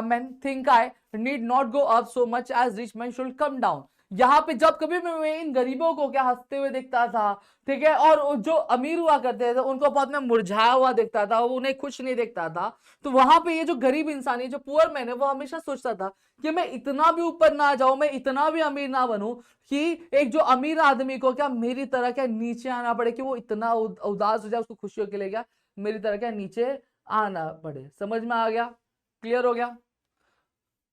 [SPEAKER 1] men think I need not go up so much as rich men should come down। यहाँ पे जब कभी भी मैं इन गरीबों को क्या हंसते हुए देखता था, ठीक है, और जो अमीर हुआ करते थे उनको बहुत में मुरझाया हुआ देखता था, वो उन्हें खुश नहीं देखता था, तो वहां पे ये जो गरीब इंसान है, जो पुअर मैन है, वो हमेशा सोचता था कि मैं इतना भी ऊपर ना जाऊं, मैं इतना भी अमीर ना बनूं कि एक जो अमीर आदमी को क्या मेरी तरह क्या नीचे आना पड़े, कि वो इतना उदास हो जाए, उसको खुशियों के लिए क्या मेरी तरह क्या नीचे आना पड़े। समझ में आ गया, क्लियर हो गया।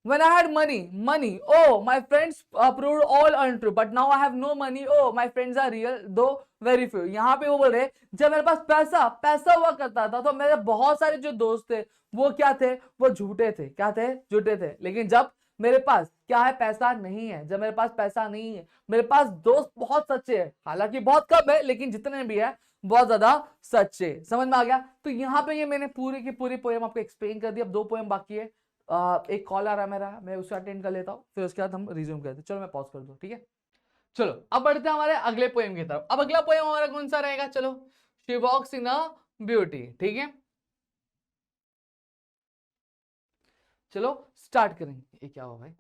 [SPEAKER 1] When I had money, oh, my friends proved all untrue, but now I have no money, oh, my friends are real, though very few। यहाँ पे वो बोल रहे जब मेरे पास पैसा हुआ करता था, तो मेरे बहुत सारे जो दोस्त थे वो क्या थे, वो झूठे थे, क्या थे, झूठे थे। लेकिन जब मेरे पास क्या है, पैसा नहीं है, जब मेरे पास पैसा नहीं है, मेरे पास दोस्त बहुत सच्चे हैं, हालांकि बहुत कम है, लेकिन जितने भी है बहुत ज्यादा सच्चे। समझ में आ गया। तो यहाँ पे ये मैंने पूरी की पूरी पोएम आपको एक्सप्लेन कर दी। अब 2 पोएम बाकी है। एक कॉल आ रहा है मेरा, मैं उसे अटेंड कर लेता हूँ, फिर उसके बाद हम रिज्यूम करते हैं। चलो मैं पॉज कर दूं, ठीक है। चलो अब बढ़ते हैं हमारे अगले पोएम की तरफ। अब अगला पोएम हमारा कौन सा रहेगा, चलो, she walks in a beauty, ठीक है। चलो स्टार्ट करेंगे। ये क्या हुआ भाई,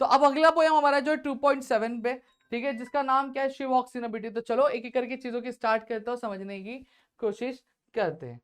[SPEAKER 1] तो अब अगला पोएम हमारा जो 2.7 पे, ठीक है, जिसका नाम क्या है, she walks in a beauty. तो चलो एक एक करके चीजों की स्टार्ट करते हो, समझने की कोशिश करते हैं।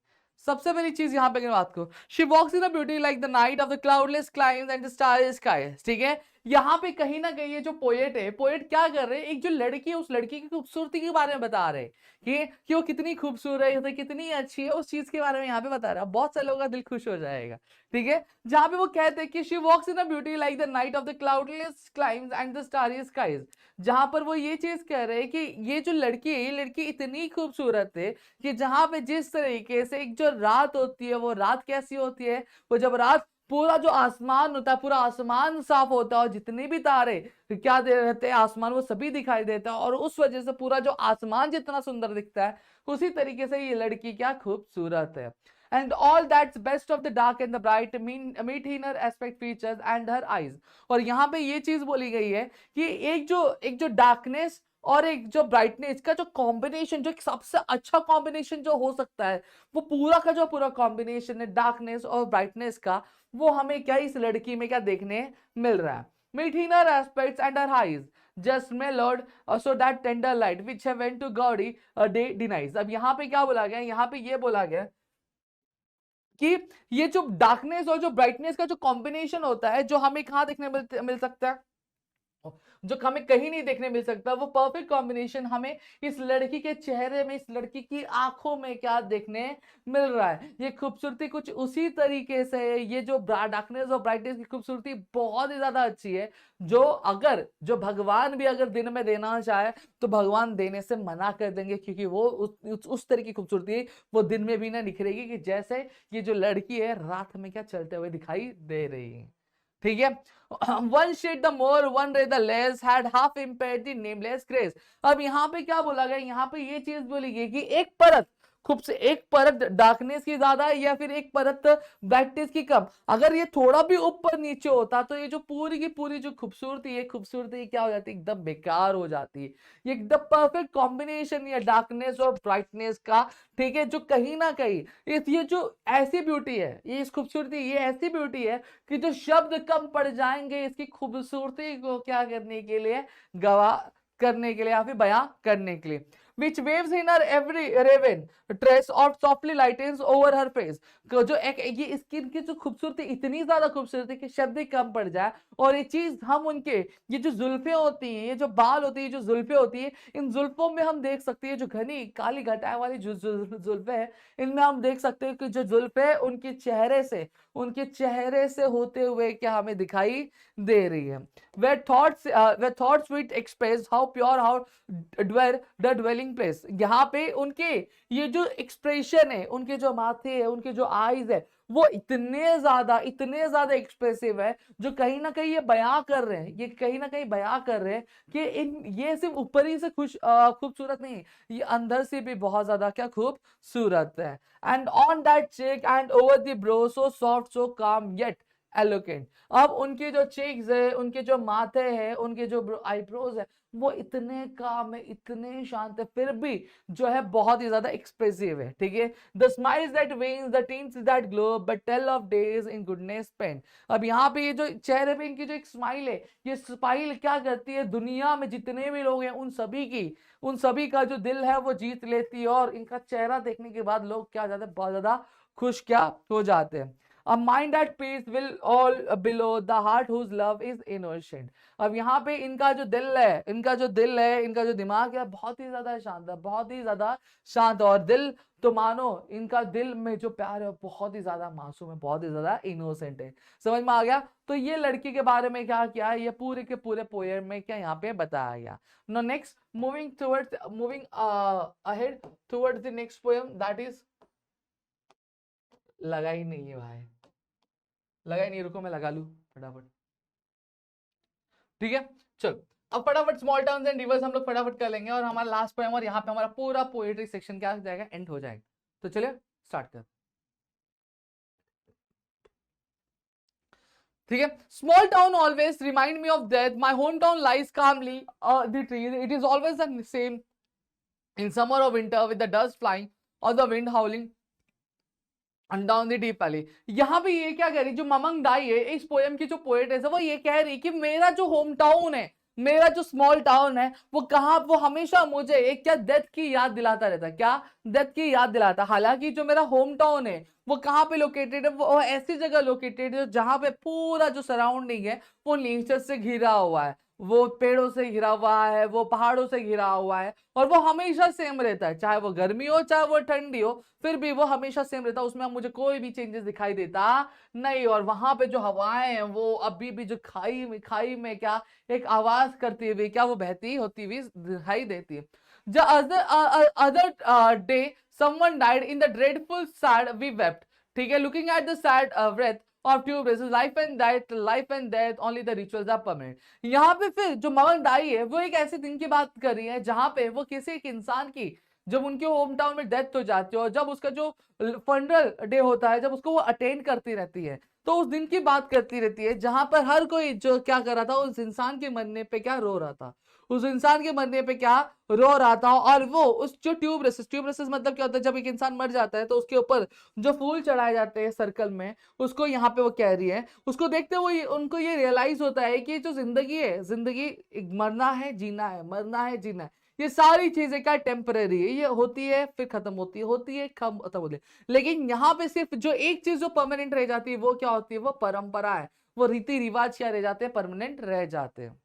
[SPEAKER 1] सबसे पहली चीज यहाँ पे अगर बात करो, she walks in a beauty like the night of the cloudless climes and the starless skies. ठीक है, यहाँ पे कहीं ना कहीं ये जो पोएट है, पोएट क्या कर रहे हैं, एक जो लड़की है उस लड़की की खूबसूरती के बारे में बता रहे हैं कि वो कितनी खूबसूरत है, कितनी अच्छी है, उस चीज के बारे में यहाँ पे बता रहा है। बहुत से लोगों का दिल खुश हो जाएगा। ठीक है, जहां पे वो कहते हैं कि she walks in a beauty like the night of the cloudless climes and the starry skies. जहां पर वो ये चीज कह रहे हैं कि ये जो लड़की है, ये लड़की इतनी खूबसूरत है कि जहां पे जिस तरीके से एक जो रात होती है, वो रात कैसी होती है, वो जब रात पूरा जो आसमान होता है, पूरा आसमान साफ होता है और जितने भी तारे क्या दे रहते हैं आसमान, वो सभी दिखाई देता है और उस वजह से पूरा जो आसमान जितना सुंदर दिखता है, उसी तरीके से ये लड़की क्या खूबसूरत है। And all that's best of the dark and the bright meet in her aspect features and her eyes। और यहाँ पे ये चीज बोली गई है कि एक जो डार्कनेस और एक जो ब्राइटनेस का जो कॉम्बिनेशन, जो एक सबसे अच्छा कॉम्बिनेशन जो हो सकता है, वो पूरा का जो पूरा कॉम्बिनेशन है डार्कनेस और ब्राइटनेस का, वो हमें क्या इस लड़की में क्या देखने मिल रहा है। Meet in her aspects and her eyes just mellowed so that tender light which heaven to gaudy a day denies। अब यहाँ पे क्या बोला गया, यहाँ पे ये बोला गया कि ये जो डार्कनेस और जो ब्राइटनेस का जो कॉम्बिनेशन होता है, जो हमें कहाँ देखने मिल सकता है, जो हमें कहीं नहीं देखने मिल सकता, वो परफेक्ट कॉम्बिनेशन हमें इस लड़की के चेहरे में, इस लड़की की आंखों में क्या देखने मिल रहा है। ये खूबसूरती कुछ उसी तरीके से है, ये जो डार्कनेस और ब्राइटनेस की खूबसूरती बहुत ही ज्यादा अच्छी है, जो भगवान भी अगर दिन में देना चाहे तो भगवान देने से मना कर देंगे, क्योंकि वो उस तरह की खूबसूरती वो दिन में भी ना निखरेगी कि जैसे ये जो लड़की है रात में क्या चलते हुए दिखाई दे रही है। ठीक है, one shade the more one ray the less had half impaired the nameless grace. अब यहाँ पे क्या बोला गया, यहाँ पे ये चीज बोली गई कि एक परत एक परत डार्कनेस की ज्यादा है या फिर एक परत ब्राइटनेस की कम, अगर ये थोड़ा भी ऊपर नीचे होता तो ये जो पूरी की पूरी जो खूबसूरती है, खूबसूरती क्या हो जाती है, एकदम बेकार हो जाती है। ये एकदम परफेक्ट कॉम्बिनेशन है डार्कनेस और ब्राइटनेस का। ठीक है, जो कहीं ना कहीं ये जो ऐसी ब्यूटी है, ये इस खूबसूरती, ये ऐसी ब्यूटी है कि जो शब्द कम पड़ जाएंगे इसकी खूबसूरती को क्या करने के लिए, गवाह करने के लिए या फिर बयां करने के लिए। which waves in her every raven dress or softly lightens over her face। जो ये स्किन की जो खूबसूरती, इतनी ज्यादा खूबसूरती कि शब्द ही कम पड़ जाए। और ये चीज हम उनके ये जो जुल्फे होती हैं, ये जो बाल होती है, जो जुल्फे होती है, इन जुल्फों में हम देख सकते हैं, जो घनी काली घटाएं वाली जो जुल्फे है, इनमें हम देख सकते हैं कि जो जुल्फे उनके चेहरे से होते हुए क्या हमें दिखाई दे रही है। where thoughts with express how pure how dwell the dwelling place। यहाँ पे उनके ये जो एक्सप्रेशन है, उनके जो माथे है, उनके जो आईज है, वो इतने ज्यादा एक्सप्रेसिव है, जो कहीं ना कहीं ये बयां कर रहे हैं, ये कहीं ना कहीं बयां कर रहे हैं कि ये सिर्फ ऊपरी से खूबसूरत नहीं, ये अंदर से भी बहुत ज्यादा क्या खूबसूरत है। And on that cheek and over the brow so soft so calm yet eloquent. अब उनके जो चेक्स है, उनके जो माथे हैं, उनके जो आईब्रोज है, वो इतने काम है, इतने शांत है, फिर भी जो है बहुत ही ज्यादा एक्सप्रेसिव है। ठीक है, the smiles that wins the tints that glow but tell of days in goodness spent. अब यहाँ पे ये जो चेहरे पे इनकी जो एक स्माइल है, ये स्माइल क्या करती है, दुनिया में जितने भी लोग हैं उन सभी का जो दिल है वो जीत लेती है, और इनका चेहरा देखने के बाद लोग क्या जाते हैं, बहुत ज्यादा खुश क्या हो जाते हैं। A mind at peace will all below the heart whose love is innocent। अब यहाँ पे इनका जो दिल है, इनका जो दिमाग है, बहुत ही ज्यादा शांत है, बहुत ही ज्यादा शांत। और दिल तो मानो इनका दिल में जो प्यार है बहुत ही ज्यादा मासूम है, बहुत ही ज्यादा इनोसेंट है। समझ में आ गया? तो ये लड़की के बारे में क्या किया है, ये पूरे के पूरे पोएम में क्या यहाँ पे बताया गया। No next moving ahead towards the next poem, that is, लगा ही नहीं है भाई, लगा ही नहीं, रुको मैं लगा लू फटाफट। ठीक है, चलो अब फटाफट स्मॉल टाउन्स एंड रिवर्स हम लोग फटाफट कर लेंगे, और हमारा लास्ट पोएम, और यहाँ पे हमारा पूरा पोएट्री सेक्शन क्या हो जाएगा, एंड हो जाएगा। तो चलिए स्टार्ट कर। ठीक है, small town always remind me of death, my home town lies calmly the trees, it is always the same in summer और winter with the dust flying और the wind howling down the deep valley. यहाँ पे ये क्या कह रही, जो ममंग दाई है, इस पोएम की जो पोएट है, वो ये कह रही कि मेरा जो होम टाउन है, मेरा जो स्मॉल टाउन है वो कहाँ, वो हमेशा मुझे एक क्या डेथ की याद दिलाता रहता है, क्या डेथ की याद दिलाता है। हालांकि जो मेरा होम टाउन है वो कहाँ पे लोकेटेड है, वो ऐसी जगह लोकेटेड है जहां पे पूरा जो सराउंडिंग है वो नेचर से घिरा हुआ है, वो पेड़ों से घिरा हुआ है, वो पहाड़ों से घिरा हुआ है, और वो हमेशा सेम रहता है, चाहे वो गर्मी हो चाहे वो ठंडी हो, फिर भी वो हमेशा सेम रहता है, उसमें मुझे कोई भी चेंजेस दिखाई देता नहीं। और वहां पे जो हवाएं हैं वो अभी भी जो खाई में क्या एक आवाज करती हुई क्या वो बहती होती हुई दिखाई देती है। The other day someone died in the dreadful sad we wept, ठीक है, looking at the sad breath of tube races, life and death only the rituals are permanent। यहाँ पे फिर जो मवन दाई है वो एक ऐसे दिन की बात कर रही है जहां पे वो किसी एक इंसान की जब उनके होम टाउन में डेथ हो जाती है और जब उसका जो फनरल डे होता है जब उसको वो अटेंड करती रहती है, तो उस दिन की बात करती रहती है जहां पर हर कोई जो क्या कर रहा था उस इंसान के मरने पे क्या रो रहा था, उस इंसान के मरने पे क्या रो रहा था। और वो उस जो ट्यूब रेसेस मतलब क्या होता है, जब एक इंसान मर जाता है तो उसके ऊपर जो फूल चढ़ाए जाते हैं सर्कल में, उसको यहाँ पे वो कह रही है, उसको देखते हुए उनको ये रियलाइज होता है कि जो जिंदगी है, जिंदगी मरना है जीना है, मरना है जीना है, ये सारी चीजें क्या टेम्पररी है, ये होती है फिर खत्म होती है खत्म होती है। लेकिन यहाँ पे सिर्फ जो एक चीज जो परमानेंट रह जाती है वो क्या होती है, वो परंपरा है, वो रीति रिवाज क्या रह जाते हैं, परमानेंट रह जाते हैं।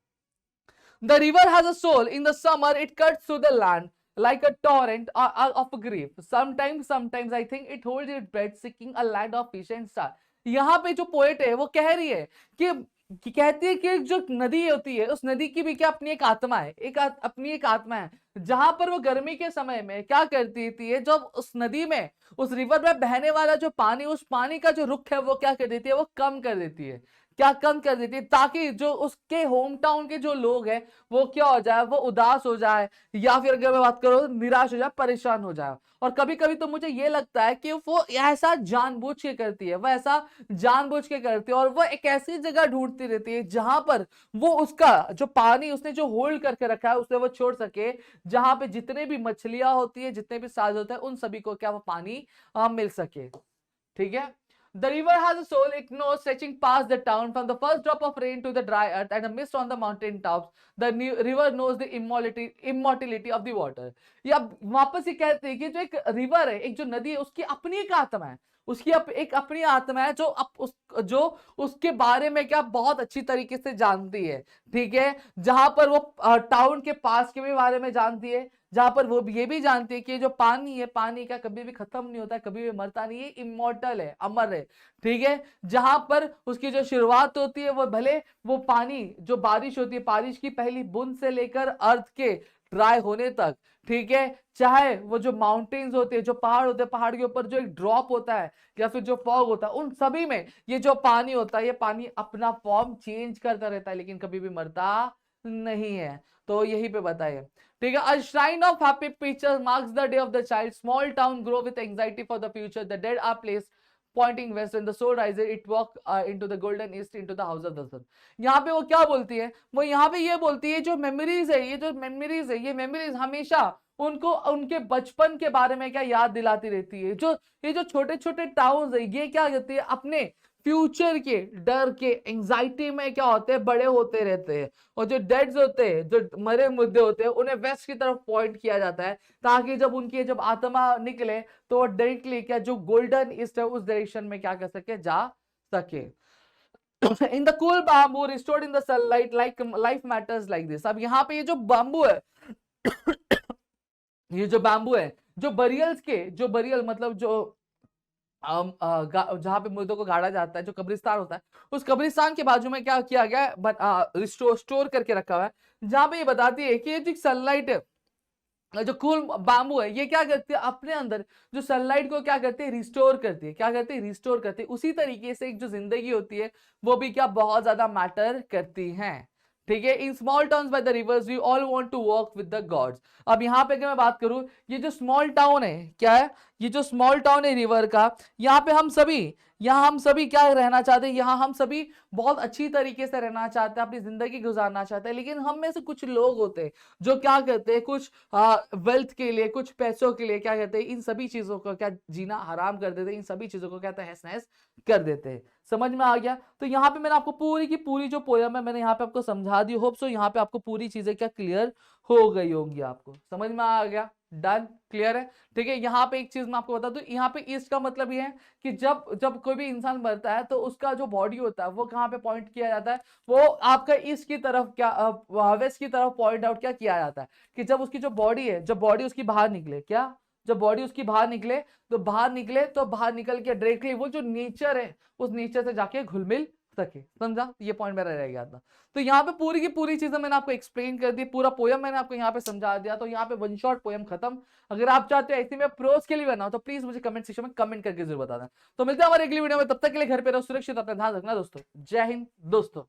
[SPEAKER 1] The river has a soul. In the summer, it cuts through the land like a torrent of grief. Sometimes I think it holds its breath, seeking a land of fish and stars. यहाँ पे जो पोएट है वो कह रही है कि कहती है कि जो नदी होती है उस नदी की भी क्या अपनी एक आत्मा है, अपनी एक आत्मा है, जहां पर वो गर्मी के समय में क्या करती थी, जब उस नदी में उस रिवर में बहने वाला जो पानी, उस पानी का जो रुख है वो क्या कर देती है, वो कम कर देती है, क्या कम कर देती है, ताकि जो उसके होम टाउन के जो लोग हैं वो क्या हो जाए, वो उदास हो जाए, या फिर अगर मैं बात करूं निराश हो जाए, परेशान हो जाए। और कभी कभी तो मुझे ये लगता है कि वो ऐसा जानबूझ के करती है, वो ऐसा जानबूझ के करती है, और वो एक ऐसी जगह ढूंढती रहती है जहां पर वो उसका जो पानी उसने जो होल्ड करके रखा है उसे वो छोड़ सके, जहां पे जितने भी मछलियां होती है, जितने भी साज होते हैं, उन सभी को क्या वो पानी मिल सके। ठीक है। The river has a soul, it knows, stretching past the town, from the first drop of rain to the dry earth and a mist on the mountain tops. The river knows the immortality of the water. या वापस ये कहते हैं कि जो एक रिवर है, एक जो नदी है, उसकी अपनी एक आत्मा है, उसकी एक अपनी आत्मा है जो उसके बारे में क्या बहुत अच्छी तरीके से जानती है। ठीक है। जहां पर वो टाउन के पास के भी बारे में जानती है, जहां पर वो ये भी जानती है कि जो पानी है, पानी का कभी भी खत्म नहीं होता है, कभी भी मरता नहीं है, इमॉर्टल है, अमर है। ठीक है। जहां पर उसकी जो शुरुआत होती है वो भले वो पानी जो बारिश होती है, बारिश की पहली बूंद से लेकर अर्थ के ड्राई होने तक, ठीक है, चाहे वो जो माउंटेन्स होते हैं, जो पहाड़ होते हैं, पहाड़ के ऊपर जो एक ड्रॉप होता है या फिर जो फॉग होता है, उन सभी में ये जो पानी होता है, ये पानी अपना फॉर्म चेंज करता रहता है, लेकिन कभी भी मरता नहीं है। तो यही पे बताइए। ठीक है। A shrine of happy pictures marks the day of the child. Small town grow with anxiety for the future. The dead are placed pointing west. When the soul rises, it walk into the golden east, into the house of the sun. यहाँ पे वो क्या बोलती है, वो यहाँ पे ये बोलती है जो मेमोरीज है, ये मेमोरीज हमेशा उनको उनके बचपन के बारे में क्या याद दिलाती रहती है। ये जो छोटे छोटे टाउन्स है, ये क्या कहती है, अपने फ्यूचर के डर के एंजाइटी में क्या होते हैं, बड़े होते रहते हैं। और जो डेड्स होते हैं, जो मरे मुद्दे होते हैं, उन्हें वेस्ट की तरफ पॉइंट किया जाता है, ताकि जब आत्मा निकले तो डायरेक्टली क्या जो गोल्डन ईस्ट है उस डायरेक्शन में क्या कर सके, जा सके। In the cool bamboo restored in the sunlight like life matters like this. अब यहाँ पे ये जो बाम्बू है ये जो बाम्बू है, जो बरियल मतलब जो जहां पे मुर्दों को गाड़ा जाता है, जो कब्रिस्तान होता है, उस कब्रिस्तान के बाजू में क्या किया गया है, स्टोर करके रखा हुआ है, जहां पे ये बताती है कि ये जो सनलाइट है, जो कूल बाम्बू है, ये क्या करती है, अपने अंदर जो सनलाइट को क्या करती है, रिस्टोर करती है। क्या करती है, रिस्टोर करती है। उसी तरीके से एक जो जिंदगी होती है वो भी क्या बहुत ज्यादा मैटर करती है। ठीक है। In small towns by the rivers we all want to walk with the gods. अब यहाँ पे अगर मैं बात करूं, ये जो स्मॉल टाउन है, क्या है, ये जो स्मॉल टाउन है रिवर का, यहाँ पे हम सभी क्या रहना चाहते हैं, यहाँ हम सभी बहुत अच्छी तरीके से रहना चाहते हैं, अपनी जिंदगी गुजारना चाहते हैं। लेकिन हम में से कुछ लोग होते हैं जो क्या करते हैं, कुछ वेल्थ के लिए, कुछ पैसों के लिए क्या कहते हैं, इन सभी चीजों को क्या जीना हराम कर देते हैं, इन सभी चीजों को कहते हैं तहस कर देते हैं। समझ में आ गया? तो यहाँ पे मैंने आपको पूरी की पूरी जो पोयम है मैंने यहाँ पे आपको समझा दी। होप सो यहाँ पे आपको पूरी चीजें क्या क्लियर हो गई होंगी, आपको समझ में आ गया? डन, क्लियर है? ठीक है। यहाँ पे एक चीज मैं आपको बता दूं, यहाँ पे ईस्ट का मतलब ये है कि जब जब कोई भी इंसान मरता है तो उसका जो बॉडी होता है वो कहाँ पे पॉइंट किया जाता है, वो आपका ईस्ट की तरफ क्या वेस्ट की तरफ पॉइंट आउट क्या किया जाता है कि जब उसकी जो बॉडी है, जब बॉडी उसकी बाहर निकले, क्या जब बॉडी उसकी बाहर निकले तो बाहर निकल के डायरेक्टली वो जो नेचर है उस नेचर से जाके घुल मिल सके। समझा? ये पॉइंट मेरा रह गया था। तो यहाँ पे पूरी की पूरी चीजें मैंने आपको एक्सप्लेन कर दी, पूरा पोयम मैंने आपको यहाँ पे समझा दिया। तो यहाँ पे वन शॉट पोयम खत्म। अगर आप चाहते हो ऐसे में प्रोज के लिए बनाओ तो प्लीज मुझे कमेंट सेक्शन में कमेंट करके जरूर बता दें। तो मिलते हैं हमारे अगली वीडियो में, तब तक के लिए घर पे रहो, सुरक्षित, अपना ध्यान रखना दोस्तों। जय हिंद दोस्तों।